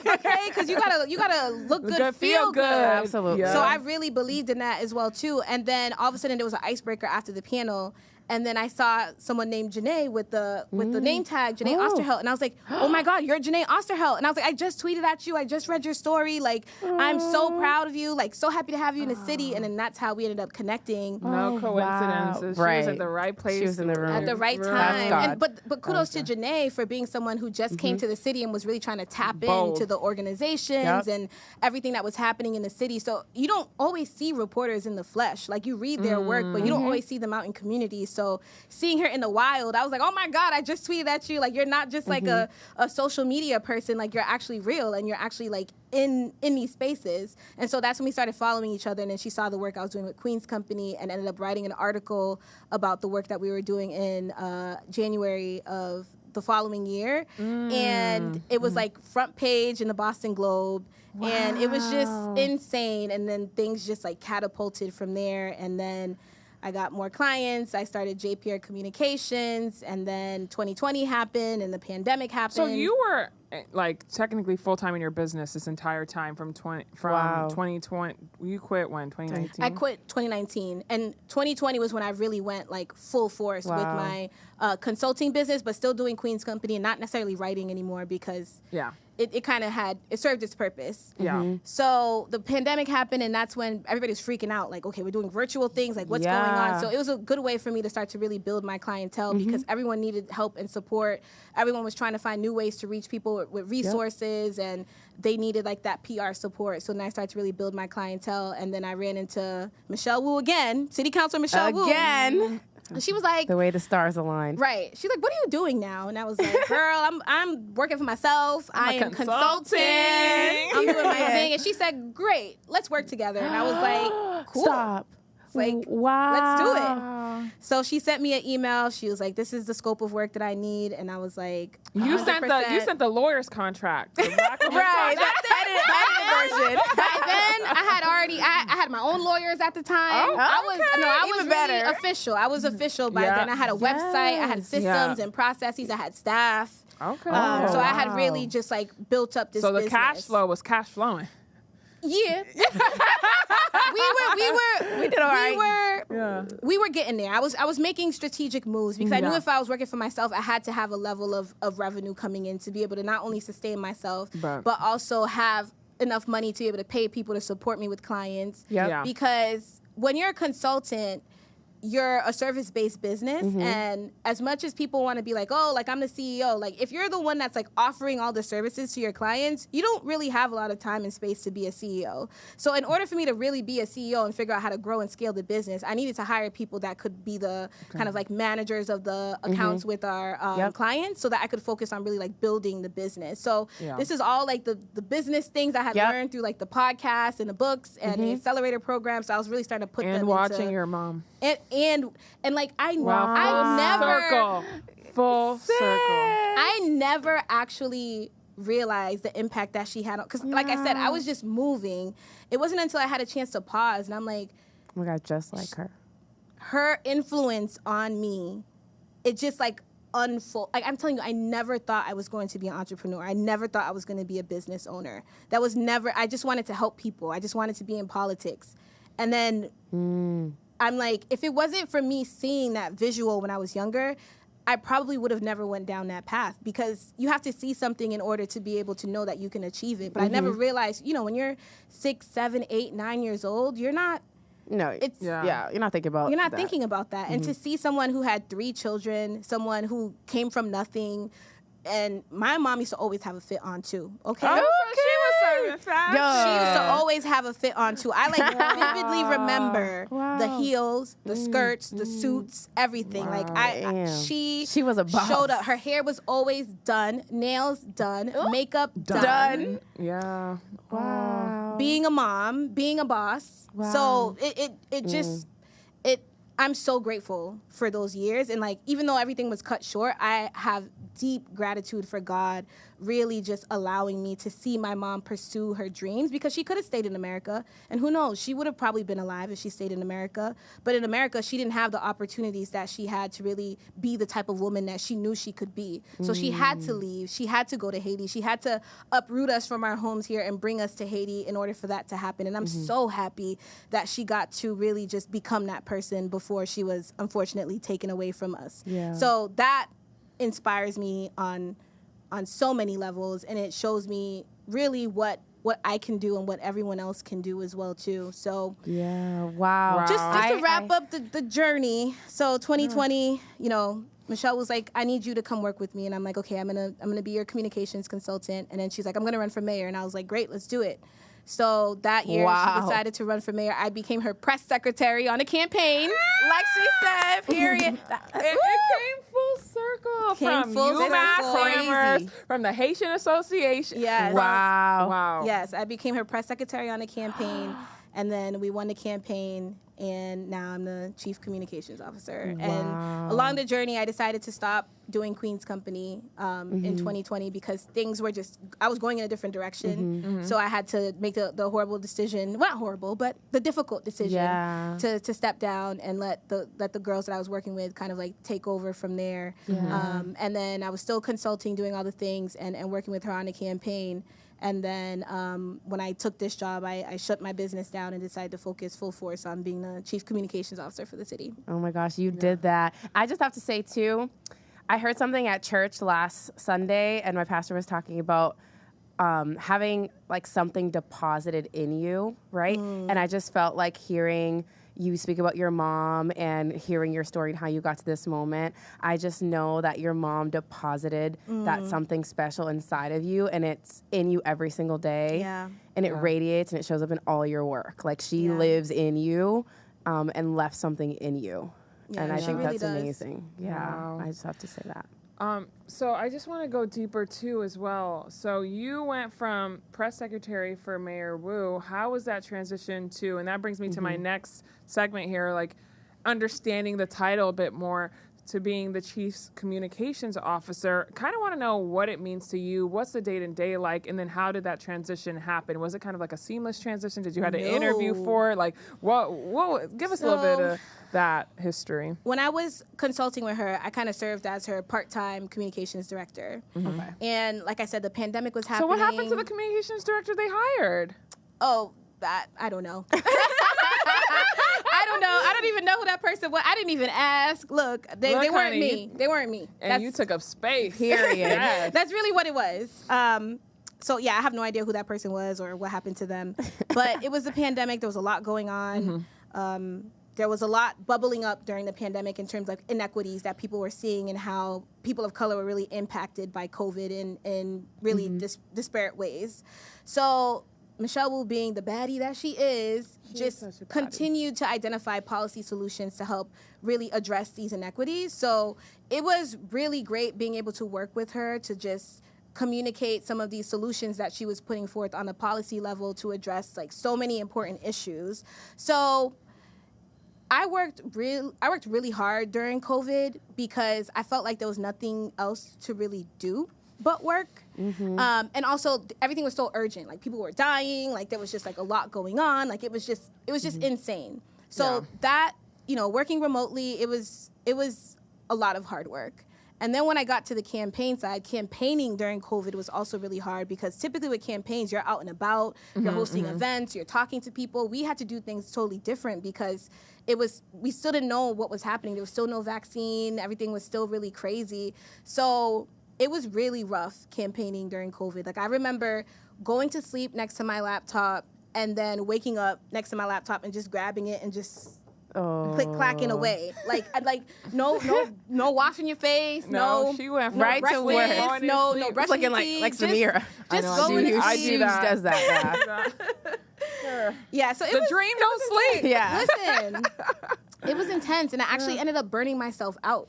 C: Okay, because you gotta look good, feel good.
A: Absolutely.
C: So I really believed in that as well, too. And then all of a sudden, there was an icebreaker after the panel. And then I saw someone named Janae with the name tag, Janae Osterheld. And I was like, oh my God, you're Janae Osterheld. And I was like, I just tweeted at you. I just read your story. Like, I'm so proud of you. Like, so happy to have you in the city. And then that's how we ended up connecting.
B: No coincidence.
A: Wow.
B: She was at the right place.
A: She was in the room.
C: At the right
A: That's
C: time.
A: God.
C: And, but kudos to Janae for being someone who just came to the city and was really trying to tap
B: Bold.
C: into the organizations and everything that was happening in the city. So you don't always see reporters in the flesh. Like, you read their work, but you don't always see them out in communities. So seeing her in the wild, I was like, oh my God, I just tweeted at you. Like, you're not just like a social media person. Like, you're actually real and you're actually like in these spaces. And so that's when we started following each other. And then she saw the work I was doing with Queen's Company and ended up writing an article about the work that we were doing in January of the following year. And it was like front page in the Boston Globe. Wow. And it was just insane. And then things just like catapulted from there. And then I got more clients. I started J. Pierre Communications, and then 2020 happened, and the pandemic happened.
B: So you were like technically full time in your business this entire time from 2020. You quit when 2019?
C: I quit 2019, and 2020 was when I really went like full force with my consulting business, but still doing Queen's Company and not necessarily writing anymore because it kind of it served its purpose.
B: Yeah.
C: So the pandemic happened, and that's when everybody was freaking out. Like, okay, we're doing virtual things. Like, what's going on? So it was a good way for me to start to really build my clientele because everyone needed help and support. Everyone was trying to find new ways to reach people with resources, and they needed like that PR support. So then I started to really build my clientele, and then I ran into Michelle Wu again, City Councilor Michelle Wu.
A: Again.
C: And she was like,
A: the way the stars aligned.
C: Right. She's like, what are you doing now? And I was like, girl, I'm working for myself. I am consulting. I'm doing my thing. And she said, great, let's work together. And I was like, cool.
A: Stop.
C: Like,
A: wow.
C: let's do it. So she sent me an email. She was like, this is the scope of work that I need. And I was like, 100%.
B: You sent the lawyer's contract.
A: Right. That edited version.
C: By then, I had my own lawyers at the time.
B: Oh,
C: I was
A: Even
C: really
A: better.
C: official. I was official by then. I had a website. I had systems and processes. I had staff.
B: Okay.
C: So I had really just like built up this
B: So the
C: business.
B: cash flow was cash flowing.
C: Yeah. we
A: did all right.
C: We were getting there. I was making strategic moves because I knew if I was working for myself, I had to have a level of revenue coming in to be able to not only sustain myself, but also have enough money to be able to pay people to support me with clients.
B: Yeah.
C: Because when you're a consultant, you're a service-based business, and as much as people want to be like, oh, like I'm the CEO, like if you're the one that's like offering all the services to your clients, you don't really have a lot of time and space to be a CEO. So in order for me to really be a CEO and figure out how to grow and scale the business, I needed to hire people that could be the kind of like managers of the accounts with our clients, so that I could focus on really like building the business. So this is all like the business things I had learned through like the podcast and the books and the accelerator program. So I was really starting to put them into
B: watching your mom.
C: And like I
B: never full circle.
C: I never actually realized the impact that she had, because like I said, I was just moving. It wasn't until I had a chance to pause and I'm like,
A: oh my God, just like
C: her influence on me, it just like unfold. Like I'm telling you, I never thought I was going to be an entrepreneur. I never thought I was going to be a business owner. That was never. I just wanted to help people. I just wanted to be in politics. And then I'm like, if it wasn't for me seeing that visual when I was younger, I probably would have never went down that path, because you have to see something in order to be able to know that you can achieve it. But I never realized, when you're 6, 7, 8, 9 years old, you're not.
A: No, you're not thinking about.
C: You're not thinking about that. And to see someone who had 3 children, someone who came from nothing. And my mom used to always have a fit on too. Okay.
B: She was serving fashion.
C: She used to always have a fit on too. I like vividly remember the heels, the skirts, the suits, everything. Like she
A: was a boss.
C: Showed up. Her hair was always done, nails done, makeup done.
B: Yeah.
A: Wow.
C: Being a mom, being a boss.
A: Wow.
C: So it just I'm so grateful for those years. And like, even though everything was cut short, I have deep gratitude for God really just allowing me to see my mom pursue her dreams, because she could have stayed in America. And who knows, she would have probably been alive if she stayed in America. But in America, she didn't have the opportunities that she had to really be the type of woman that she knew she could be. So she had to leave. She had to go to Haiti. She had to uproot us from our homes here and bring us to Haiti in order for that to happen. And I'm so happy that she got to really just become that person before before she was unfortunately taken away from us.
A: Yeah.
C: So that inspires me on so many levels, and it shows me really what I can do and what everyone else can do as well too. So
A: yeah, wow.
C: just to wrap up the journey. So 2020, you know, Michelle was like, I need you to come work with me. And I'm like, okay, I'm gonna be your communications consultant. And then she's like, I'm gonna run for mayor. And I was like, great, let's do it. So that year, she decided to run for mayor. I became her press secretary on a campaign.
A: Like she said, period.
B: It came full circle from UMass Amherst, from the Haitian Association.
C: Yes.
B: Wow.
C: Yes, I became her press secretary on a campaign. And then we won the campaign, and now I'm the chief communications officer.
A: Wow.
C: And along the journey, I decided to stop doing Queen's Company in 2020 because things were I was going in a different direction. So I had to make the horrible decision, well, not horrible, but the difficult decision to step down and let the girls that I was working with kind of like take over from there. And then I was still consulting, doing all the things, and working with her on the campaign. And then when I took this job, I shut my business down and decided to focus full force on being the chief communications officer for the city.
A: Oh my gosh, you did that. I just have to say too, I heard something at church last Sunday, and my pastor was talking about having like something deposited in you, right? And I just felt like hearing you speak about your mom and hearing your story and how you got to this moment. I just know that your mom deposited that something special inside of you, and it's in you every single day. And it radiates and it shows up in all your work. Like she lives in you and left something in you. And I think
C: really
A: that's
C: does.
A: amazing. Yeah, I just have to say that.
B: So I just want to go deeper too as well. So you went from press secretary for Mayor Wu. How was that transition to, and that brings me to my next segment here, like understanding the title a bit more, to being the chief communications officer. Kind of want to know what it means to you. What's the day-to-day like? And then how did that transition happen? Was it kind of like a seamless transition? Did you have to interview for it? Like, what? Give us a little bit of that history.
C: When I was consulting with her, I kind of served as her part-time communications director. Okay. And like I said, the pandemic was happening.
B: So what happened to the communications director they hired?
C: Oh, that, I don't know. I don't know. I don't even know who that person was. I didn't even ask. Look, they weren't me. They weren't me.
B: And you took up space.
A: Period.
B: Yes.
C: That's really what it was. So yeah, I have no idea who that person was or what happened to them. But it was the pandemic. There was a lot going on. There was a lot bubbling up during the pandemic in terms of inequities that people were seeing and how people of color were really impacted by COVID in really disparate ways. So Michelle Wu, being the baddie that she is, just continued to identify policy solutions to help really address these inequities. So it was really great being able to work with her to just communicate some of these solutions that she was putting forth on the policy level to address like so many important issues. So I worked really hard during COVID because I felt like there was nothing else to really do but work. And also everything was so urgent. Like people were dying, like there was just like a lot going on. Like it was just insane. So that, working remotely, it was a lot of hard work. And then when I got to the campaign side, campaigning during COVID was also really hard because typically with campaigns, you're out and about, you're hosting events, you're talking to people. We had to do things totally different because we still didn't know what was happening. There was still no vaccine. Everything was still really crazy. So it was really rough campaigning during COVID. Like I remember going to sleep next to my laptop and then waking up next to my laptop and just grabbing it and just clacking away. Like no washing your face. No,
B: she went
A: right to work.
C: No brushing your
A: looking
C: teeth.
A: like Samira.
C: Just going to
A: I
C: sleep.
A: do that. Does that.
C: Yeah, so
B: the dream don't sleep.
A: Yeah.
C: Listen, it was intense, and I actually ended up burning myself out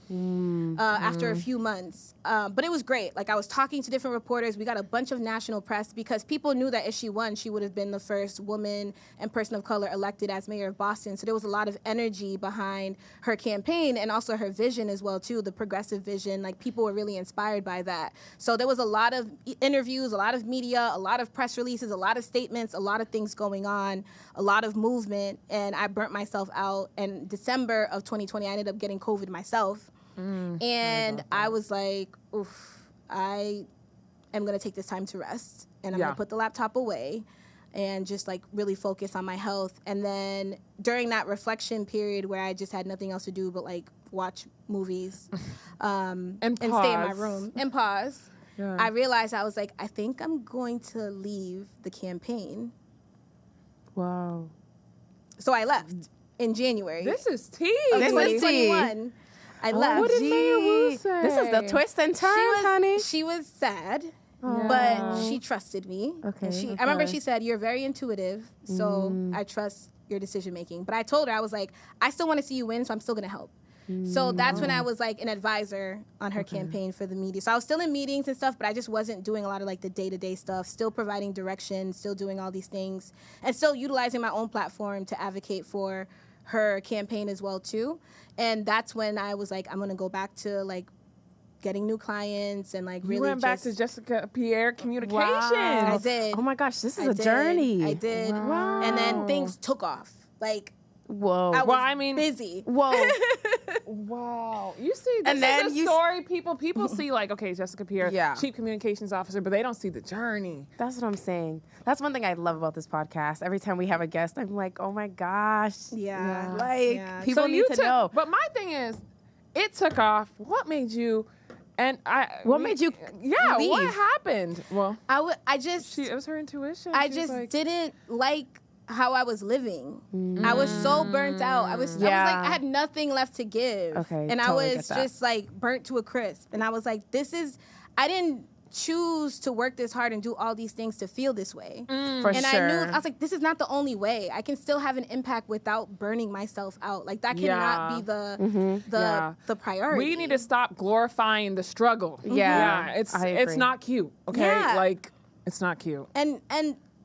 C: after a few months. But it was great. Like I was talking to different reporters. We got a bunch of national press because people knew that if she won, she would have been the first woman and person of color elected as mayor of Boston. So there was a lot of energy behind her campaign and also her vision as well too, the progressive vision. Like people were really inspired by that. So there was a lot of interviews, a lot of media, a lot of press releases, a lot of statements, a lot of things going on, a lot of movement, and I burnt myself out. And December of 2020, I ended up getting COVID myself. And I was like, oof, I am going to take this time to rest, and I'm going to put the laptop away. and just like really focus on my health. And then during that reflection period where I just had nothing else to do but like watch movies and stay in my room and pause, I realized I was like, I think I'm going to leave the campaign.
A: Wow.
C: So I left in January.
B: This is tea.
C: This is 2021. I left.
B: What did Mayor Wu say?
A: This is the twist and turns, honey.
C: She was sad. But she trusted me.
A: Okay.
C: I remember she said, "You're very intuitive, so I trust your decision making." But I told her, I was like, "I still want to see you win, so I'm still gonna help." So that's when I was like an advisor on her campaign for the media. So I was still in meetings and stuff, but I just wasn't doing a lot of like the day-to-day stuff. Still providing direction, still doing all these things, and still utilizing my own platform to advocate for her campaign as well too. And that's when I was like, I'm gonna go back to like getting new clients and like really
B: You went back to Jessicah Pierre Communications.
C: I did.
A: Oh my gosh, this is a journey.
C: I did.
A: Wow.
C: And then things took off. Like,
A: whoa.
C: I was busy.
A: Whoa.
B: Wow. You see, this
A: And then
B: is a story people see like, okay, Jessicah Pierre,
A: Yeah.
B: Chief Communications Officer, but they don't see the journey.
A: That's what I'm saying. That's one thing I love about this podcast. Every time we have a guest, I'm like, oh my gosh.
C: Yeah.
A: Like, people
B: So
A: need
B: you
A: to know.
B: But my thing is, it took off. What made you?
A: What made you
B: Yeah,
A: leave?
B: what happened? Well,
C: it
B: was her intuition.
C: I
B: She was
C: just
B: like,
C: didn't like how I was living. I was so burnt out. I was like, I had nothing left to give.
A: Okay,
C: and
A: totally
C: I
A: get
C: was
A: that.
C: just like burnt to a crisp. And I was like, I didn't choose to work this hard and do all these things to feel this way.
A: For
C: And
A: sure.
C: I was like, this is not the only way. I can still have an impact without burning myself out. Like that cannot be the priority.
B: we need to stop glorifying the struggle.
A: Yeah,
B: it's
A: I agree.
B: not cute. Okay,
C: Yeah.
B: like it's not cute.
C: And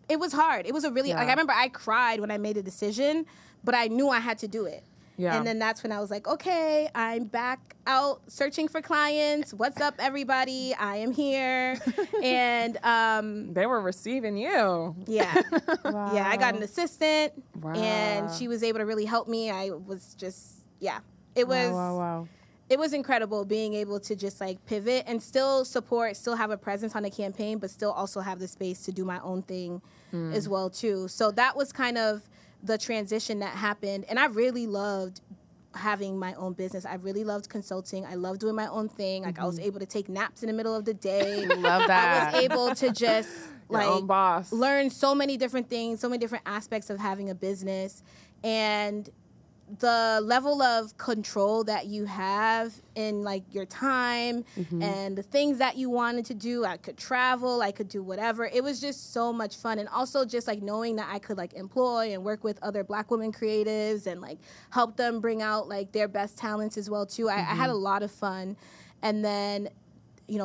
C: it was hard. It was a really like I remember I cried when I made a decision, but I knew I had to do it.
B: Yeah.
C: And then that's when I was like, okay, I'm back out searching for clients. What's up, everybody? I am here. And
B: They were receiving you.
C: yeah. Yeah, I got an assistant
B: Wow.
C: and she was able to really help me. I was just It was
A: Wow.
C: it was incredible being able to just like pivot and still support, still have a presence on the campaign, but still also have the space to do my own thing as well too. So that was kind of the transition that happened. And I really loved having my own business. I really loved consulting. I loved doing my own thing. Like I was able to take naps in the middle of the day.
A: Love that.
C: I was able to just
B: Your own boss.
C: learn so many different things, so many different aspects of having a business. And the level of control that you have in like your time and the things that you wanted to do, I could travel, I could do whatever. It was just so much fun. And also just like knowing that I could like employ and work with other Black women creatives and like help them bring out like their best talents as well too. I had a lot of fun. And then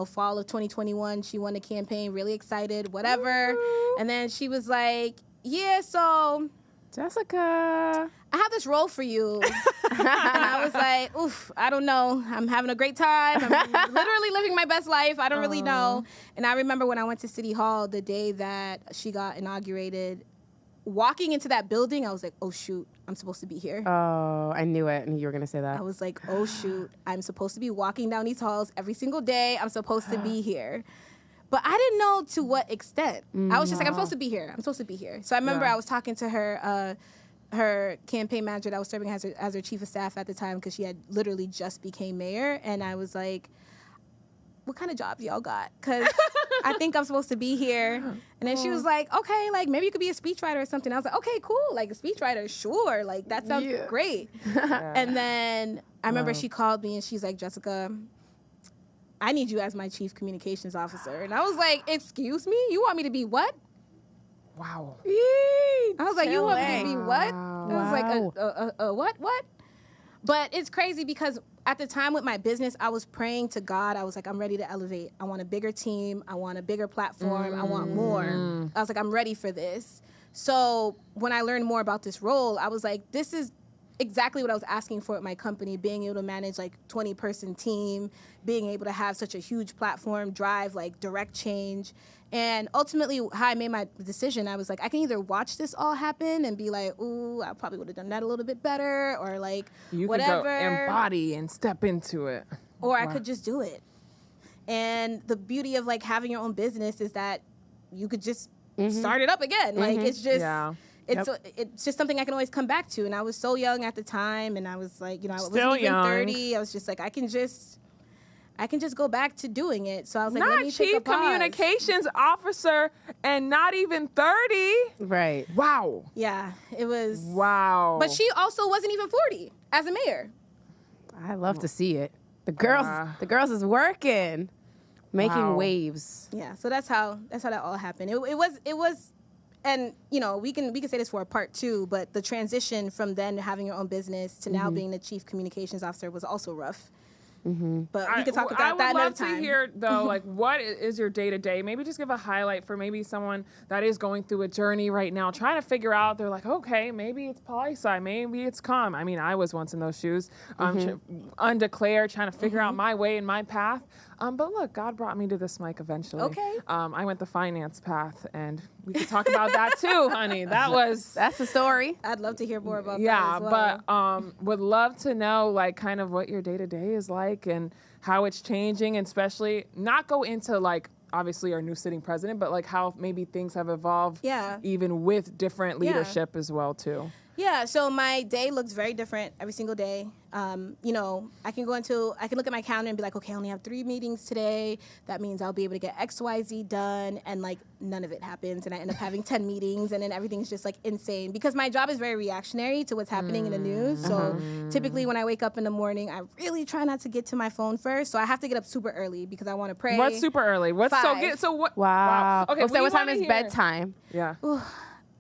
C: fall of 2021, she won the campaign, really excited, whatever.
B: Woo.
C: And then she was like, yeah, so
A: Jessicah.
C: I have this role for you. And I was like, oof, I don't know. I'm having a great time. I'm literally living my best life. I don't really know. And I remember when I went to City Hall the day that she got inaugurated, walking into that building, I was like, oh, shoot, I'm supposed to be here.
A: Oh, I knew it. And you were going to say that.
C: I was like, oh, shoot, I'm supposed to be walking down these halls every single day. I'm supposed to be here. But I didn't know to what extent. I was just like, I'm supposed to be here. I'm supposed to be here. So I remember I was talking to her campaign manager that was serving as her chief of staff at the time because she had literally just became mayor. And I was like, what kind of jobs y'all got? Because I think I'm supposed to be here. And then she was like, okay, like maybe you could be a speechwriter or something. I was like, okay, cool. Like a speechwriter, sure. Like that sounds great. And then I remember she called me and she's like, Jessicah, I need you as my chief communications officer. And I was like, excuse me? You want me to be what?
B: Wow.
C: I was like, you want me to be what? I was like, what? But it's crazy because at the time with my business, I was praying to God. I was like, I'm ready to elevate. I want a bigger team. I want a bigger platform. I want more. I was like, I'm ready for this. So when I learned more about this role, I was like, this is exactly what I was asking for at my company, being able to manage like 20-person team, being able to have such a huge platform, drive like direct change. And ultimately how I made my decision, I was like, I can either watch this all happen and be like, ooh, I probably would have done that a little bit better, or like whatever.
B: You could go embody and step into it.
C: Or I could just do it. And the beauty of like having your own business is that you could just start it up again. Like it's just.
B: Yeah.
C: It's just something I can always come back to. And I was so young at the time, and I was like, I wasn't even
B: young.
C: 30. I was just like, I can just go back to doing it. So I was like, let
B: Not
C: me take a
B: chief
C: pause.
B: communications officer and not even 30.
A: Right.
B: Wow.
C: Yeah, it was.
B: Wow.
C: But she also wasn't even 40 as a mayor.
A: I love to see it. The girls is working, making waves.
C: Yeah, so that's how that all happened. It was. And we can say this for a part 2, but the transition from then to having your own business to now being the chief communications officer was also rough. But we can talk about that another time.
B: I would love to hear, though, like, what is your day-to-day? Maybe just give a highlight for maybe someone that is going through a journey right now, trying to figure out, they're like, okay, maybe it's poli-sci, maybe it's comm. I mean, I was once in those shoes, undeclared, trying to figure out my way and my path. But look, God brought me to this mic eventually.
C: Okay.
B: I went the finance path, and we could talk about that too, honey. That's
A: the story.
C: I'd love to hear more about that as well.
B: But would love to know, like, kind of what your day-to-day is like and how it's changing, and especially not go into, like, obviously our new sitting president, but, like, how maybe things have evolved even with different leadership as well, too.
C: Yeah, so my day looks very different every single day. I can look at my calendar and be like, okay, I only have 3 meetings today. That means I'll be able to get X, Y, Z done. And like none of it happens. And I end up having 10 meetings, and then everything's just like insane because my job is very reactionary to what's happening in the news. So typically when I wake up in the morning, I really try not to get to my phone first. So I have to get up super early because I want to pray.
B: What's super early? What's
C: 5.
B: so what?
A: Wow.
B: Okay,
A: So what time is bedtime?
B: Yeah.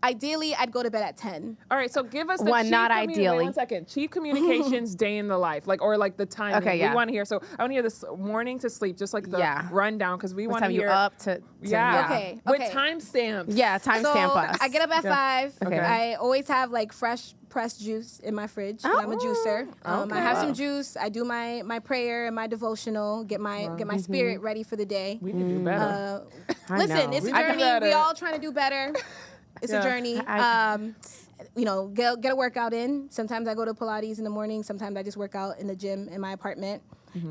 C: Ideally, I'd go to bed at 10.
B: All right, so give us the
A: One, not ideally.
B: 1 second. Chief communications day in the life, or the time.
A: Okay, yeah.
B: We want to hear. So I want to hear this morning to sleep, just like the rundown, because we want to hear.
A: What time you up to
C: Okay.
B: With timestamps.
A: Yeah, timestamp us.
C: I get up at 5.
A: Okay.
C: I always have like fresh pressed juice in my fridge. I'm a juicer. I have some juice. I do my prayer and my devotional. Get my spirit ready for the day.
B: We can do better.
C: Listen, it's a journey. We all trying to do better. It's a journey. Get a workout in. Sometimes I go to Pilates in the morning. Sometimes I just work out in the gym in my apartment.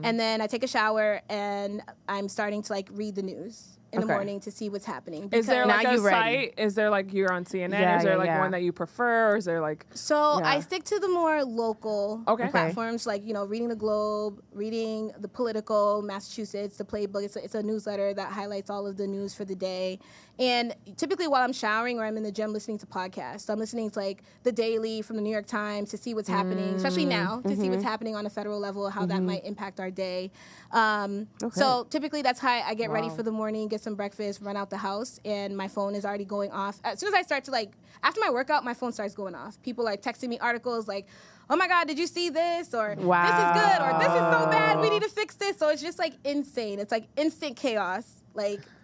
C: And then I take a shower, and I'm starting to like read the news in the morning to see what's happening.
B: Is there like a site? Is there like you're on CNN? Is there like one that you prefer? Or is there like...
C: So I stick to the more local platforms, like, reading the Globe, reading the Political, Massachusetts, the Playbook. It's a newsletter that highlights all of the news for the day. And typically while I'm showering or I'm in the gym listening to podcasts, so I'm listening to like The Daily from the New York Times to see what's happening, especially now, to see what's happening on a federal level, how that might impact our day. So typically that's how I get ready for the morning, get some breakfast, run out the house, and my phone is already going off. As soon as I start to after my workout, my phone starts going off. People are texting me articles like, oh my God, did you see this? Or this is good, or this is so bad, we need to fix this. So it's just like insane. It's like instant chaos.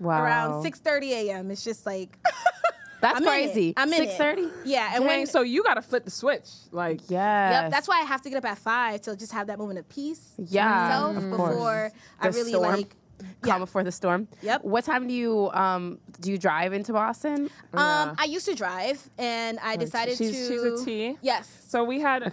C: Around 6:30 a.m. It's just like
A: that's crazy.
C: I'm in
A: 6:30.
C: Yeah, and
B: so you got to flip the switch,
C: Yep, that's why I have to get up at 5 to just have that moment of peace. Myself before I really
A: calm before the storm.
C: Yep.
A: What time do you drive into Boston?
C: I used to drive, and I decided to.
B: She's a T.
C: Yes.
B: So we had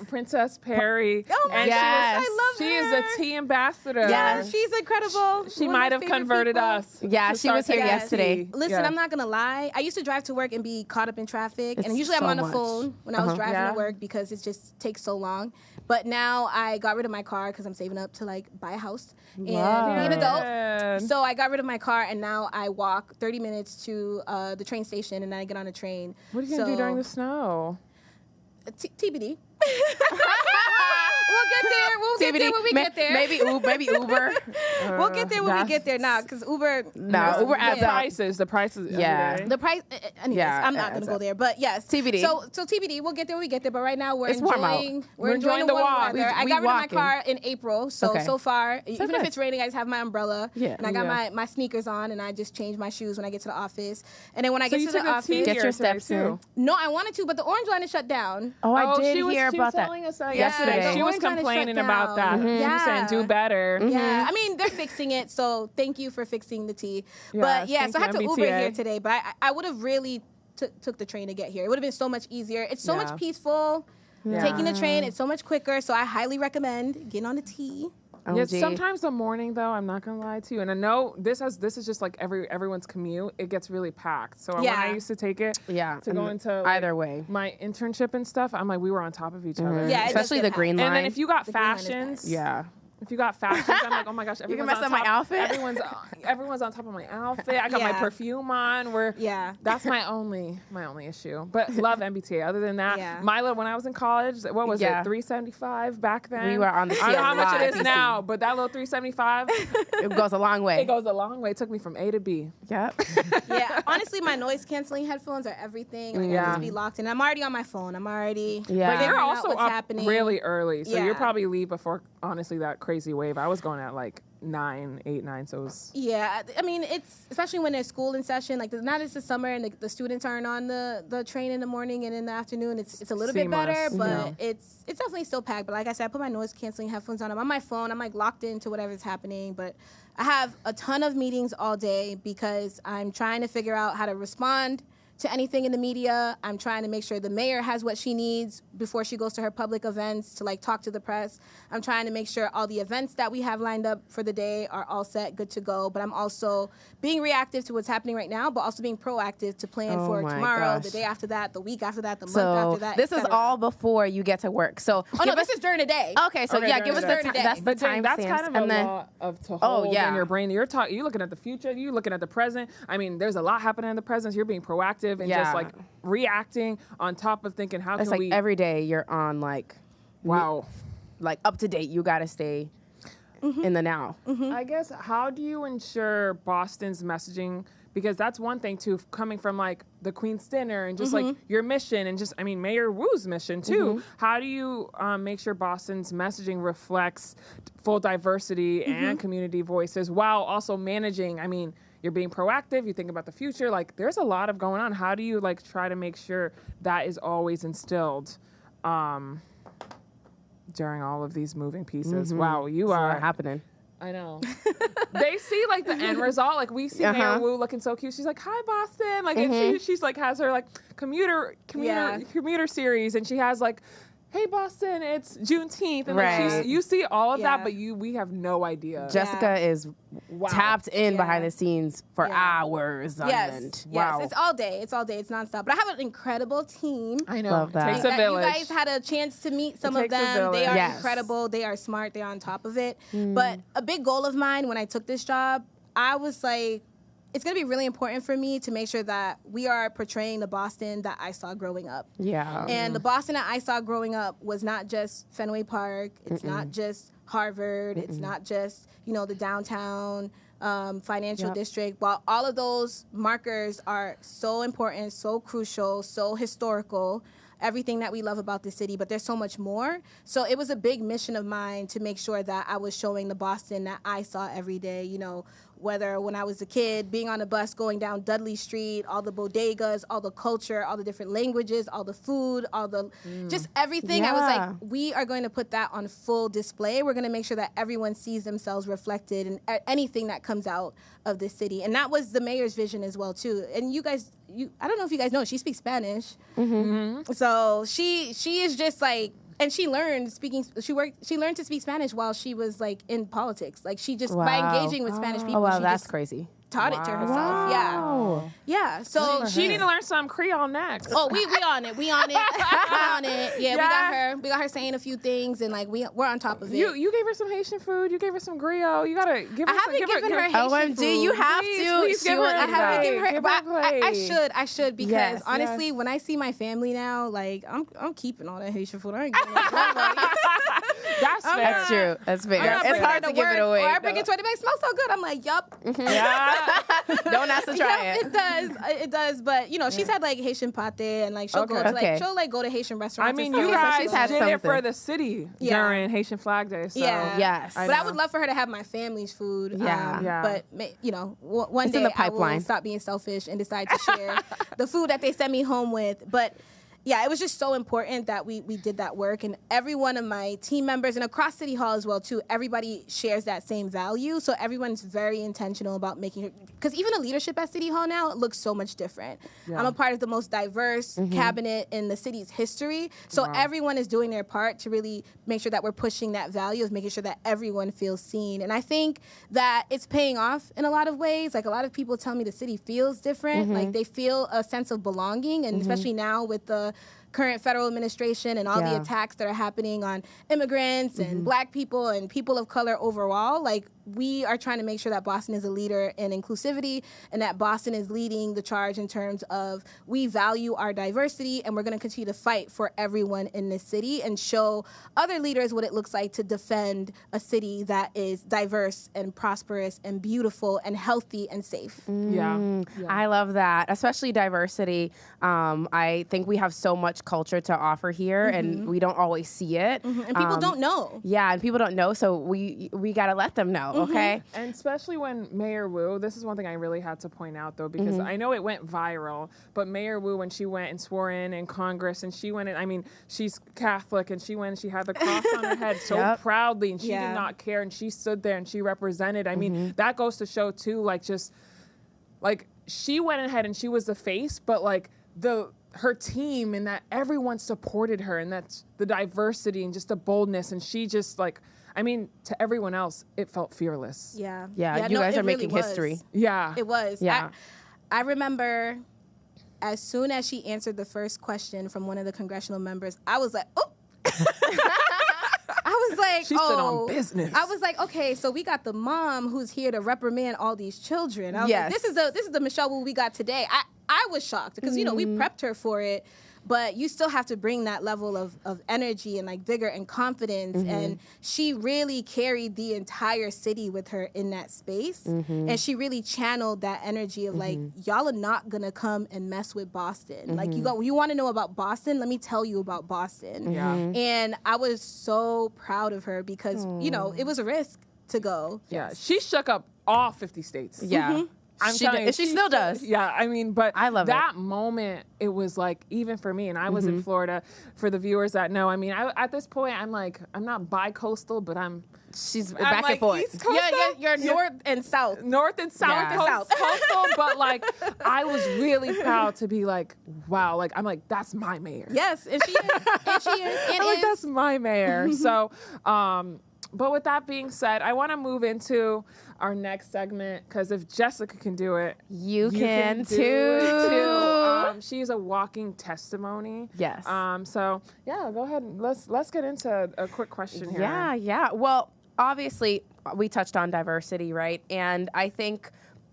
B: Princess Perry.
C: Oh my gosh, I love her.
B: She is a tea ambassador.
C: Yeah, she's incredible.
B: She might have converted us.
A: Yeah, she was here yesterday.
C: Listen, I'm not gonna lie. I used to drive to work and be caught up in traffic, and usually I'm on the phone when I was driving to work because it just takes so long. But now I got rid of my car because I'm saving up to buy a house and be an adult. So I got rid of my car, and now I walk 30 minutes to the train station, and then I get on a train.
B: What are you gonna do during the snow?
C: TBD. We'll get there. We'll get there when we get there.
A: Maybe Uber.
C: We'll get there when we get there. Nah, because Uber.
A: Uber adds up.
B: The prices.
A: Yeah.
C: The price. Anyways, I'm not gonna go there. But yes,
A: TBD.
C: So TBD. We'll get there when we get there. But right now we're enjoying
B: the walk.
C: weather. I got rid of my car in April. So far, even if it's raining, I just have my umbrella.
A: Yeah.
C: And I got my sneakers on, and I just change my shoes when I get to the office. And then when I get to the office,
A: get your steps in.
C: No, I wanted to, but the Orange Line is shut down.
A: Oh, I did hear about that.
B: She was telling us that yesterday. She was complaining about that. She was saying do better.
C: Yeah, I mean, they're fixing it, so thank you for fixing the tea. But so I had to Uber here today, but I would have really took the train to get here. It would have been so much easier. It's so much peaceful. Taking the train, it's so much quicker, so I highly recommend getting on the T.
B: Yeah,
A: OMG.
B: sometimes the morning though, I'm not gonna lie to you, and I know this is just like everyone's commute. It gets really packed. So when I used to take it, to go into
A: either way,
B: my internship and stuff, I'm like we were on top of each other.
C: Yeah,
A: especially the green line.
B: And then if you got fashions, if you got fashions, I'm like, oh my gosh,
A: you can mess up my outfit.
B: Everyone's on top of my outfit. I got my perfume on. That's my only issue. But love MBTA. Other than that, Milo, when I was in college, what was it? $3.75 back then.
A: We were on the.
B: I don't know how much it is now, but that little $3.75,
A: it goes a long way.
B: It goes a long way. It took me from A to B.
A: Yep.
C: Yeah. Honestly, my noise canceling headphones are everything. Like, I just be locked in. I'm already on my phone. I'm already.
A: Yeah.
B: But you're also
C: what's
B: up
C: happening.
B: really early, so you'll probably leave before honestly that crazy wave. I was going at like 9, so it was.
C: Yeah, I mean, it's especially when there's school in session. Like, not as the summer and the students aren't on the train in the morning and in the afternoon. It's a little bit better, but it's definitely still packed. But like I said, I put my noise canceling headphones on. I'm on my phone. I'm like locked into whatever's happening. But I have a ton of meetings all day because I'm trying to figure out how to respond to anything in the media. I'm trying to make sure the mayor has what she needs before she goes to her public events to like talk to the press. I'm trying to make sure all the events that we have lined up for the day are all set, good to go. But I'm also being reactive to what's happening right now, but also being proactive to plan for tomorrow, the day after that, the week after that, the month after that.
A: This is all before you get to work. So
C: this is during the day.
A: Okay, so give us the
C: day.
A: That's the time.
B: That's kind of a lot to hold in your brain. You're looking at the future. You're looking at the present. I mean, there's a lot happening in the present. You're being proactive and just like reacting on top of thinking how can we
A: every day you're on like like up to date. You got to stay in the now.
B: I guess how do you ensure Boston's messaging, because that's one thing too, coming from like the Queen's Dinner and just like your mission and just Mayor Wu's mission too. How do you make sure Boston's messaging reflects full diversity and community voices while also managing, you're being proactive, you think about the future, like there's a lot of going on. How do you like try to make sure that is always instilled during all of these moving pieces? Wow, you are
A: happening.
B: I know. They see like the end result. Like we see Mayor Wu looking so cute. She's like, "Hi, Boston!" Like, and she's like has her like commuter series, and she has like, "Hey, Boston, it's Juneteenth," and like, you see all of that, but we have no idea.
A: Jessicah is tapped in behind the scenes for hours.
C: Yes, it's all day. It's all day. It's nonstop. But I have an incredible team.
B: I know.
A: Love that.
B: Takes a village.
C: You guys had a chance to meet some of them. They are incredible. They are smart. They are on top of it. But a big goal of mine when I took this job, I was like, it's going to be really important for me to make sure that we are portraying the Boston that I saw growing up.
A: Yeah.
C: And the Boston that I saw growing up was not just Fenway Park. It's not just Harvard. It's not just, the downtown financial district. While all of those markers are so important, so crucial, so historical, everything that we love about the city, but there's so much more. So it was a big mission of mine to make sure that I was showing the Boston that I saw every day, whether when I was a kid, being on a bus, going down Dudley Street, all the bodegas, all the culture, all the different languages, all the food, all the, just everything. I was like, we are going to put that on full display. We're going to make sure that everyone sees themselves reflected in anything that comes out of the city. And that was the mayor's vision as well, too. And you guys, I don't know if you guys know, she speaks Spanish. So she is just like, and she learned she learned to speak Spanish while she was like in politics. Like she just, by engaging with Spanish people, she
A: that's
C: just
A: crazy.
C: Taught it to herself. Yeah. So
B: she need to learn some Creole next.
C: Oh, we on it. We on it. Yeah, we got her saying a few things, and like we're on top of it.
B: You gave her some Haitian food. You gave her some griot. You gotta give her.
C: I haven't given her Haitian food.
A: You have to.
B: Please give her.
C: I haven't given her.
B: Give
C: But
B: her
C: I should because honestly, when I see my family now, like I'm keeping all that Haitian food. I ain't giving it to nobody.
B: That's
A: true. That's fair. It's hard to give it away.
C: Or I bring it to her. They make smells so good. I'm like, yup.
A: Don't ask to try it.
C: It does. But she's had like Haitian pate, and like she'll go to go to Haitian restaurants.
B: I mean, you guys did it for the city during Haitian Flag Day. So
A: yes,
C: but I would love for her to have my family's food. But one
A: it's
C: day
A: in the
C: I will stop being selfish and decide to share the food that they send me home with. But yeah, it was just so important that we did that work, and every one of my team members and across City Hall as well too, everybody shares that same value. So everyone's very intentional about making it, because even the leadership at City Hall now looks so much different. Yeah. I'm a part of the most diverse cabinet in the city's history. So everyone is doing their part to really make sure that we're pushing that value of making sure that everyone feels seen. And I think that it's paying off in a lot of ways. Like, a lot of people tell me the city feels different. Like, they feel a sense of belonging, and especially now with the current federal administration and all the attacks that are happening on immigrants and Black people and people of color overall, like, we are trying to make sure that Boston is a leader in inclusivity, and that Boston is leading the charge in terms of we value our diversity, and we're going to continue to fight for everyone in this city and show other leaders what it looks like to defend a city that is diverse and prosperous and beautiful and healthy and safe.
A: I love that, especially diversity. I think we have so much culture to offer here, and we don't always see it.
C: And people don't know.
A: Yeah, and people don't know, so we got to let them know. Okay.
B: And especially when Mayor Wu, this is one thing I really had to point out though, because I know it went viral, but Mayor Wu, when she went and swore in Congress, and she went in, I mean, she's Catholic, and she went and she had the cross on her head so proudly, and she did not care, and she stood there and she represented. I mean, that goes to show too, like, just like, she went ahead and she was the face, but like her team, and that everyone supported her, and that's the diversity and just the boldness, and she just, like, I mean, to everyone else, it felt fearless.
A: Yeah, you guys are making history.
B: Yeah.
C: It was.
A: Yeah.
C: I remember as soon as she answered the first question from one of the congressional members, I was like, oh. I was like,
B: she stood on business.
C: I was like, okay, so we got the mom who's here to reprimand all these children. I was like, this is the Michelle Wu we got today. I was shocked because, you know, we prepped her for it, but you still have to bring that level of energy and like vigor and confidence. And she really carried the entire city with her in that space. And she really channeled that energy of like, y'all are not gonna come and mess with Boston. Like, you want to know about Boston? Let me tell you about Boston. And I was so proud of her because, you know, it was a risk to go.
B: Yeah, she shook up all 50 states.
A: Yeah. She still does.
B: Yeah, I mean, but
A: I love
B: that moment, it was like, even for me, and I was in Florida, for the viewers that know, I mean, at this point, I'm like, I'm not bi-coastal, but
A: she's back
B: like
A: and forth.
B: East coastal?
C: You're north and south.
B: North and south, coastal, but like, I was really proud to be like, wow, like, I'm like, that's my mayor.
C: Yes, and she is. And she is.
B: I'm like, that's my mayor. So, but with that being said, I want to move into our next segment, because if Jessicah can do it,
A: you can too.
B: She's a walking testimony.
A: Yes.
B: So yeah, go ahead. Let's get into a quick question here.
A: Yeah. Well, obviously, we touched on diversity, right? And I think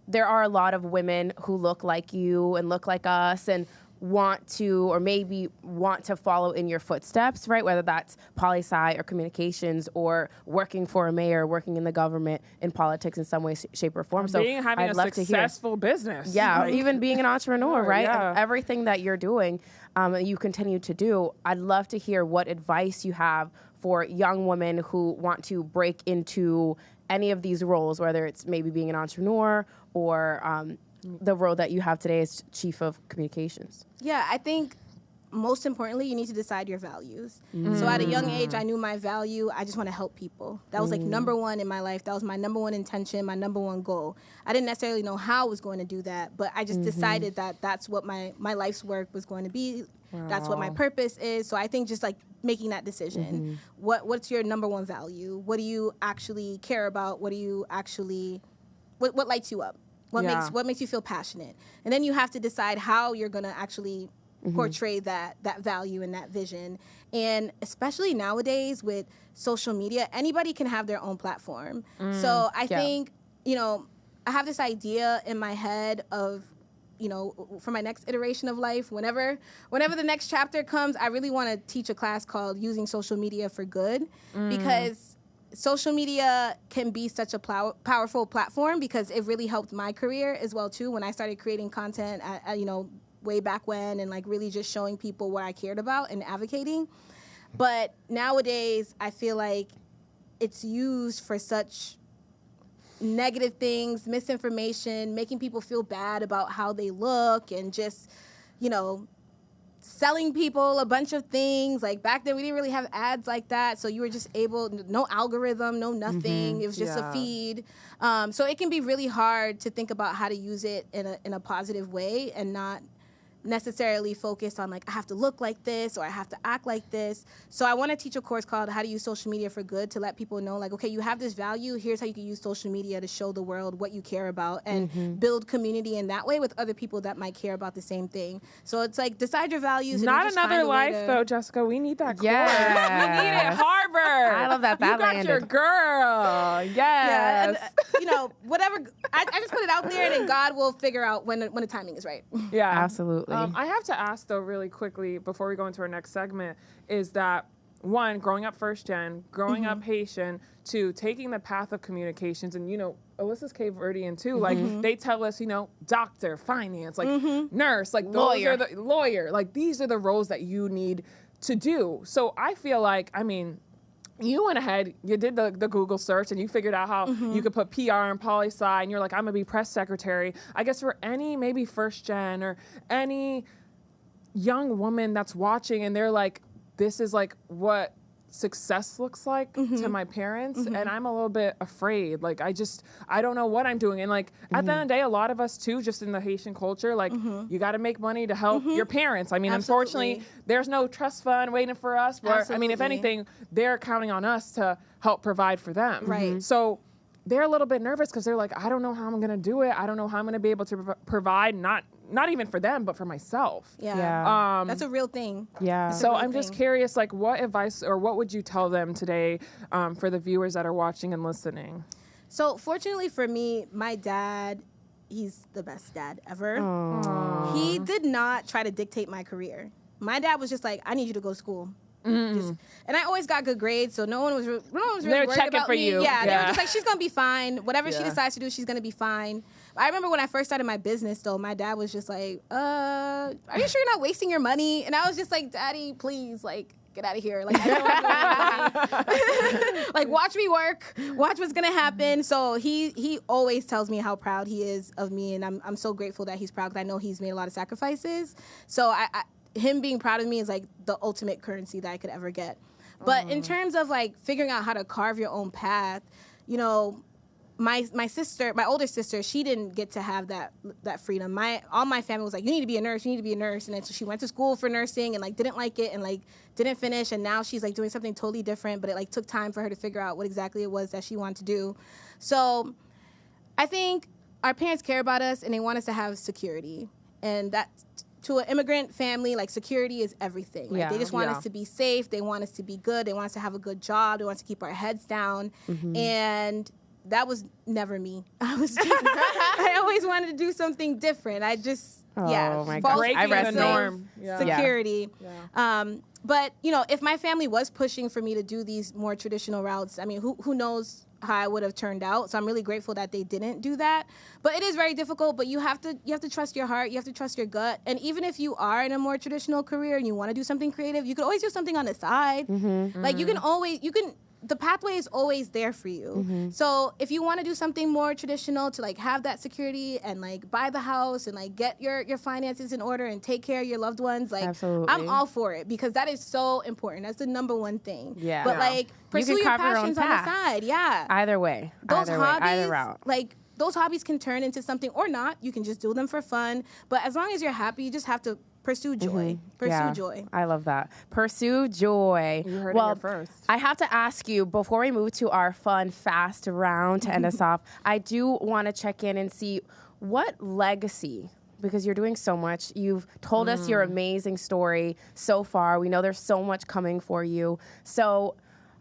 A: there are a lot of women who look like you and look like us and want to follow in your footsteps, right? Whether that's poli-sci or communications or working for a mayor, working in the government, in politics in some way, shape, or form. So
B: having
A: I'd love
B: successful business.
A: Yeah, or even being an entrepreneur, right?
B: Yeah.
A: And everything that you're doing, you continue to do. I'd love to hear what advice you have for young women who want to break into any of these roles, whether it's maybe being an entrepreneur or the role that you have today as chief of communications.
C: Yeah, I think most importantly, you need to decide your values. So at a young age, I knew my value. I just want to help people. That was like number one in my life. That was my number one intention, my number one goal. I didn't necessarily know how I was going to do that, but I just decided that that's what my life's work was going to be. Wow. That's what my purpose is. So I think just like making that decision. What's your number one value? What do you actually care about? What do you actually, what lights you up? What makes you feel passionate? And then you have to decide how you're going to actually portray that value and that vision. And especially nowadays with social media, anybody can have their own platform. So I think, you know, I have this idea in my head of, you know, for my next iteration of life, whenever the next chapter comes, I really want to teach a class called Using Social Media for Good, because social media can be such a powerful platform, because it really helped my career as well too when I started creating content at, you know, way back when, and like really just showing people what I cared about and advocating. But nowadays I feel like it's used for such negative things, misinformation, making people feel bad about how they look, and just, you know, selling people a bunch of things. Like back then we didn't really have ads like that. So you were just able, no algorithm, no nothing. It was just a feed. So it can be really hard to think about how to use it in a positive way and not necessarily focused on like I have to look like this or I have to act like this. So I want to teach a course called How to Use Social Media for Good, to let people know like, okay, you have this value, here's how you can use social media to show the world what you care about and build community in that way with other people that might care about the same thing. So it's like decide your values.
B: Not
C: and
B: another life though, Jessicah. We need that course.
A: Yes.
B: We need it. Harvard.
A: I love that.
B: You got your girl. Yes.
C: Yeah, and, whatever. I just put it out there, and then God will figure out when the timing is right.
B: Yeah,
A: absolutely.
B: I have to ask though, really quickly, before we go into our next segment, is that one, growing up first gen, growing up Haitian, to taking the path of communications, and Alyssa's Cape Verdean too. Like they tell us, doctor, finance, like nurse, like
A: lawyer,
B: lawyer. Like these are the roles that you need to do. So I feel like, you went ahead, you did the Google search, and you figured out how you could put PR and poli-sci, and you're like, I'm going to be press secretary. I guess for any maybe first gen or any young woman that's watching and they're like, this is like what success looks like to my parents, and I'm a little bit afraid. Like, I don't know what I'm doing. And like, at the end of the day, a lot of us too, just in the Haitian culture, like you got to make money to help your parents. Unfortunately, there's no trust fund waiting for us. Where, if anything, they're counting on us to help provide for them.
C: Right.
B: So they're a little bit nervous because they're like, I don't know how I'm going to do it. I don't know how I'm going to be able to provide, not even for them, but for myself.
C: Yeah. That's a real thing.
A: Yeah.
B: So I'm just curious, like, what advice or what would you tell them today for the viewers that are watching and listening?
C: So fortunately for me, my dad, he's the best dad ever.
A: Aww.
C: He did not try to dictate my career. My dad was just like, I need you to go to school. And I always got good grades, so no one was really worried
B: checking
C: about
B: for
C: me.
B: you.
C: Yeah, they were just like, she's gonna be fine. Whatever she decides to do, she's gonna be fine. I remember when I first started my business, though, my dad was just like, are you sure you're not wasting your money? And I was just like, Daddy, please, like, get out of here. Like, I don't want to money. Like, watch me work. Watch what's gonna happen. So he always tells me how proud he is of me, and I'm so grateful that he's proud because I know he's made a lot of sacrifices. So him being proud of me is like the ultimate currency that I could ever get. But in terms of like figuring out how to carve your own path, my sister, my older sister, she didn't get to have that freedom. All my family was like, you need to be a nurse, you need to be a nurse. And then so she went to school for nursing and like didn't like it and like didn't finish. And now she's like doing something totally different, but it like took time for her to figure out what exactly it was that she wanted to do. So I think our parents care about us and they want us to have security. And that, to an immigrant family, like, security is everything. Like, they just want us to be safe. They want us to be good. They want us to have a good job. They want us to keep our heads down. And that was never me. I always wanted to do something different. I just,
A: my God.
B: Breaking the norm.
C: Security. But, if my family was pushing for me to do these more traditional routes, who knows how I would have turned out. So I'm really grateful that they didn't do that. But it is very difficult, but you have to trust your heart, you have to trust your gut. And even if you are in a more traditional career and you want to do something creative, you could always do something on the side. Like the pathway is always there for you. So if you want to do something more traditional to like have that security and like buy the house and like get your finances in order and take care of your loved ones, like I'm all for it because that is so important. That's the number one thing.
A: Yeah.
C: But like pursue your passions on the side. Yeah.
A: Either way.
C: Those hobbies,
A: either route.
C: like those hobbies can turn into something or not. You can just do them for fun. But as long as you're happy, you just have to pursue joy. Pursue joy.
A: I love that. Pursue joy.
B: You heard it here first.
A: I have to ask you, before we move to our fun, fast round to end us off, I do want to check in and see what legacy, because you're doing so much. You've told us your amazing story so far. We know there's so much coming for you. So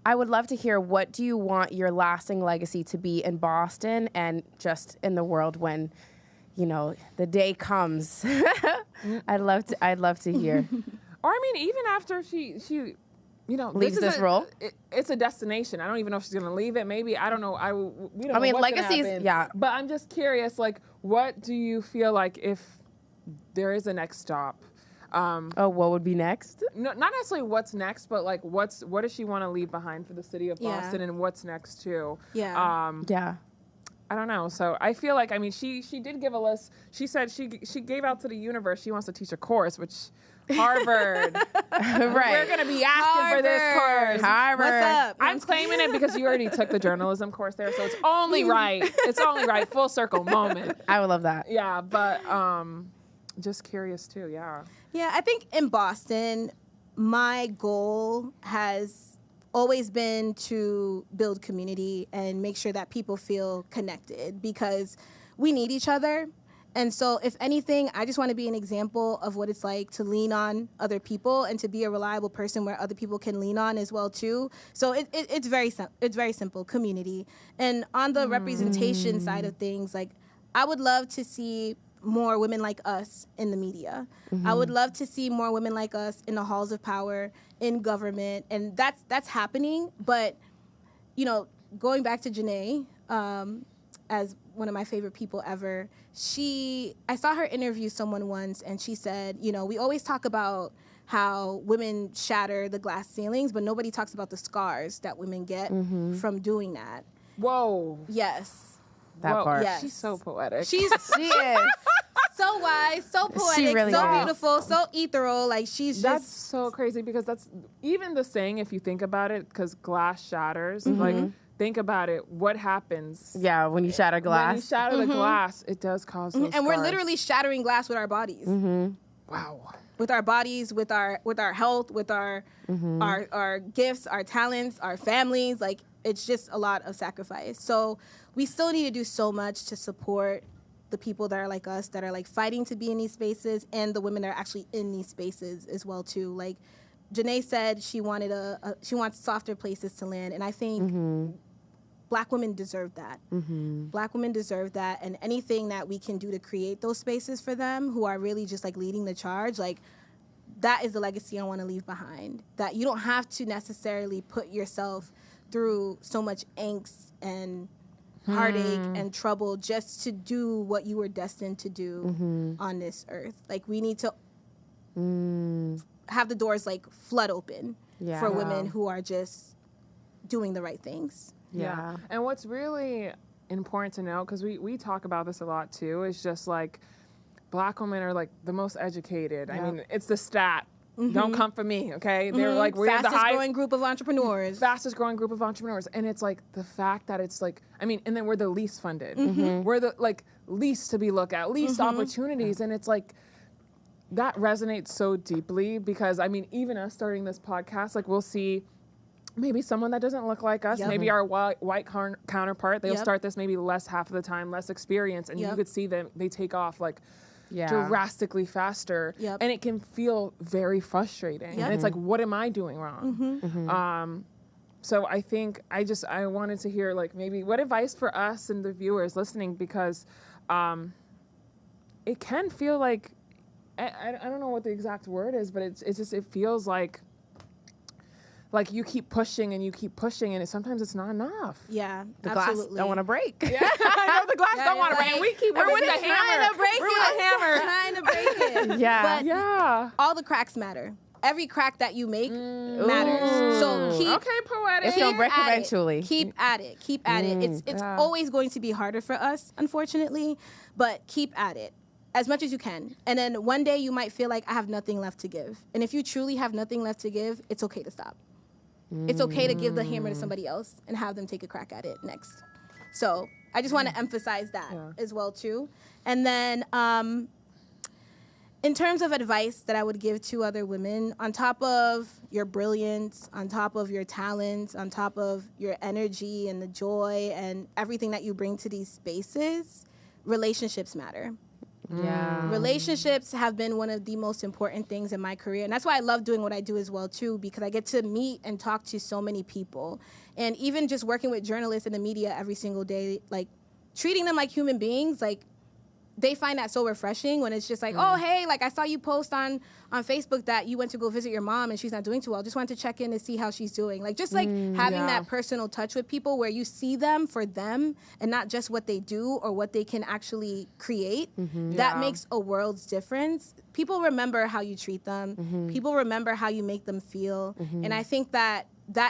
A: I would love to hear, what do you want your lasting legacy to be in Boston and just in the world when the day comes? I'd love to hear.
B: Or even after she
A: leaves this role.
B: It's a destination. I don't even know if she's gonna leave it. Maybe, I don't know. We don't know what's
A: legacies.
B: gonna happen.
A: Yeah.
B: But I'm just curious. Like, what do you feel like if there is a next stop?
A: What would be next?
B: No, not necessarily what's next, but like what does she want to leave behind for the city of Boston, and what's next too?
C: Yeah.
B: I don't know. So I feel like, I mean, she did give a list. She said she gave out to the universe she wants to teach a course, which Harvard.
A: Right.
B: We're going to be asking for this course.
A: Harvard.
C: What's up?
B: I'm claiming it because you already took the journalism course there, so it's only right. It's only right. Full circle moment.
A: I would love that.
B: Yeah, but just curious too. Yeah.
C: Yeah, I think in Boston, my goal has always been to build community and make sure that people feel connected because we need each other. And so if anything, I just want to be an example of what it's like to lean on other people and to be a reliable person where other people can lean on as well too. So it's very simple, community. And on the representation side of things, like I would love to see more women like us in the media. I would love to see more women like us in the halls of power, in government, and that's happening. But, you know, going back to Janae, as one of my favorite people ever, I saw her interview someone once, and she said, you know, we always talk about how women shatter the glass ceilings, but nobody talks about the scars that women get from doing that.
B: Whoa.
C: Yes.
A: That part.
C: Yes.
B: She's so poetic.
A: She is.
C: So wise, so poetic,
A: She really
C: so
A: is.
C: beautiful, so ethereal. Like she's
B: That's
C: just
B: so crazy because that's even the saying, if you think about it, because glass shatters, like think about it, what happens
A: Yeah, when you shatter glass.
B: when you shatter the glass, it does cause those
C: and we're
B: scars.
C: literally shattering glass with our bodies.
B: Wow.
C: With our bodies, with our health, with our gifts, our talents, our families. Like it's just a lot of sacrifice. So we still need to do so much to support the people that are like us, that are like fighting to be in these spaces, and the women that are actually in these spaces as well too. Like Janae said, she wants softer places to land, and I think Black women deserve that. Black women deserve that, and anything that we can do to create those spaces for them who are really just like leading the charge, like that is the legacy I want to leave behind. That you don't have to necessarily put yourself through so much angst and heartache and trouble just to do what you were destined to do on this earth. Like we need to have the doors like flood open for women who are just doing the right things.
B: Yeah. And what's really important to know, because we talk about this a lot too, is just like Black women are like the most educated. I mean, it's the stat. Don't come for me, okay? They're like, we're the
C: fastest growing group of entrepreneurs.
B: Fastest growing group of entrepreneurs. And it's like the fact that it's like, I mean, and then we're the least funded. We're the like least to be looked at, least opportunities. And it's like, that resonates so deeply because I mean, even us starting this podcast, like we'll see maybe someone that doesn't look like us, maybe our white counterpart, they'll start this maybe half of the time, less experience. And you could see them, they take off like, drastically faster, and it can feel very frustrating. And it's like, what am I doing wrong? So I think I wanted to hear like maybe what advice for us and the viewers listening, because it can feel like I don't know what the exact word is, but it feels like you keep pushing and you keep pushing, and sometimes it's not enough.
C: Yeah,
A: The
C: absolutely.
A: glass don't want to break.
B: Yeah, I know the glass don't want to break.
C: like,
B: We're with the hammer.
C: Trying to break it.
A: Yeah.
C: But all the cracks matter. Every crack that you make matters. So keep
A: It's gonna break
C: at
A: eventually.
C: it. Keep at it. Keep at it. It's always going to be harder for us, unfortunately, but keep at it as much as you can. And then one day you might feel like I have nothing left to give. And if you truly have nothing left to give, it's okay to stop. It's okay to give the hammer to somebody else and have them take a crack at it next. So I just want to emphasize that as well too. And then in terms of advice that I would give to other women, on top of your brilliance, on top of your talents, on top of your energy and the joy and everything that you bring to these spaces, relationships matter.
A: Yeah.
C: Relationships have been one of the most important things in my career. And that's why I love doing what I do as well, too, because I get to meet and talk to so many people. And even just working with journalists in the media every single day, like treating them like human beings, like they find that so refreshing when it's just like, oh, hey, like I saw you post on Facebook that you went to go visit your mom and she's not doing too well. Just wanted to check in to see how she's doing. Like just like having that personal touch with people where you see them for them and not just what they do or what they can actually create. That makes a world's difference. People remember how you treat them. People remember how you make them feel. And I think that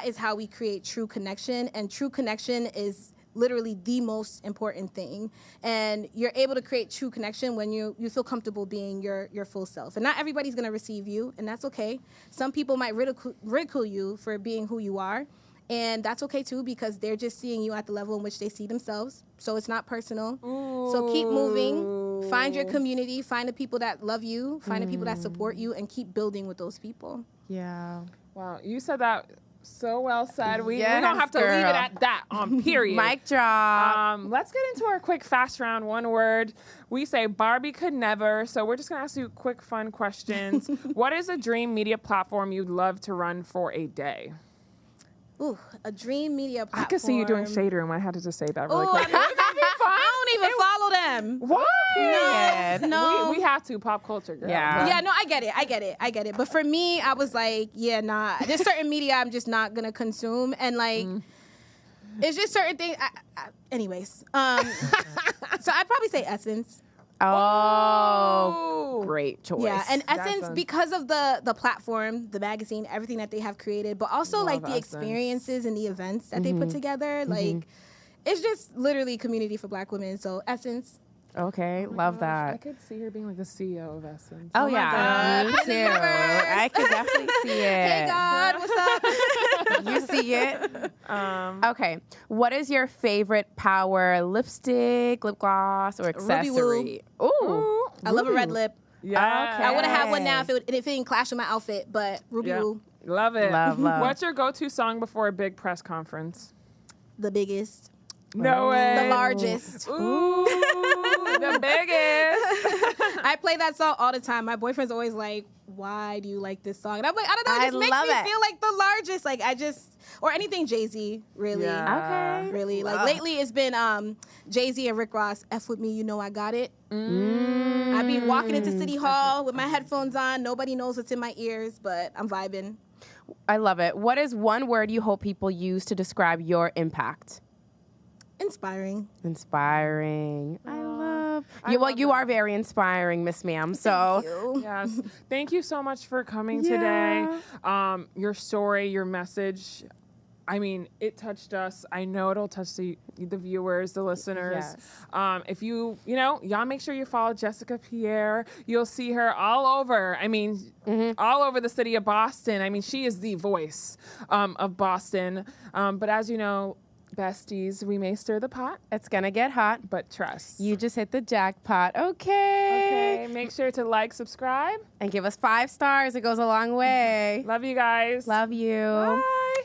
C: is how we create true connection. And true connection is literally the most important thing. And you're able to create true connection when you feel comfortable being your full self. And not everybody's going to receive you, and that's okay. Some people might ridicule you for being who you are. And that's okay too, because they're just seeing you at the level in which they see themselves. So it's not personal.
B: Ooh.
C: So keep moving, find your community, find the people that love you, find the people that support you, and keep building with those people.
A: Yeah.
B: Wow, you said that so well said. We
A: Yes,
B: don't have to leave it
A: girl.
B: at that, period.
A: Mic drop.
B: Let's get into our quick fast round. One word. We say Barbie could never. So we're just going to ask you quick, fun questions. What is a dream media platform you'd love to run for a day?
C: Ooh, a dream media platform.
B: I could see you doing Shade Room. I had to just say that really
C: Ooh,
B: quick.
C: I don't even follow them.
B: What?
C: No.
B: We have to. Pop culture, girl.
A: Yeah.
C: Yeah, no, I get it. But for me, I was like, yeah, nah. There's certain media I'm just not gonna consume, and like, it's just certain things. Anyways, so I'd probably say Essence.
A: Oh, great choice.
C: Yeah, and Essence,
B: Essence.
C: because of the platform, the magazine, everything that they have created, but also like the
B: Essence.
C: experiences and the events that they put together, like, it's just literally community for Black women. So Essence.
A: Okay, love that.
B: I could see her being like the CEO of Essence.
A: Oh, yeah,
C: God.
A: me too. I could definitely see it.
C: Hey God, what's up?
A: You see it. Okay, what is your favorite power lipstick, lip gloss, or accessory? Ooh,
C: I love a red lip.
B: Yeah.
A: Okay.
C: I would have had one now if it didn't clash with my outfit, but Ruby
B: Yeah.
C: Woo,
B: Love it.
A: Love.
B: What's your go-to song before a big press conference?
C: the biggest,
B: No way.
C: the largest.
B: Ooh, the biggest.
C: I play that song all the time. My boyfriend's always like, "Why do you like this song?" And I'm like, "I don't know. It
A: I
C: just makes
A: love
C: me
A: it.
C: feel like the largest." Like or anything Jay-Z, really.
B: Yeah.
A: Okay.
C: Really. Like lately it's been Jay-Z and Rick Ross, F with me, you know I got it. I be walking into City Hall with my headphones on. Nobody knows what's in my ears, but I'm vibing.
A: I love it. What is one word you hope people use to describe your impact?
C: Inspiring.
A: Inspiring. I love you. Well, you are very inspiring, Miss Ma'am. So
C: Thank you.
B: Yes. Thank you so much for coming
A: Yeah.
B: today. Your story, your message, I mean, it touched us. I know it'll touch the viewers, the listeners.
A: Yes.
B: If y'all make sure you follow Jessicah Pierre. You'll see her all over. I mean, all over the city of Boston. I mean, she is the voice of Boston. But as you know, besties, we may stir the pot,
A: it's gonna get hot.
B: but trust.
A: You just hit the jackpot. Okay.
B: Okay, make sure to like, subscribe.
A: And give us 5 stars. It goes a long way.
B: Love you guys.
A: Love you.
B: Bye.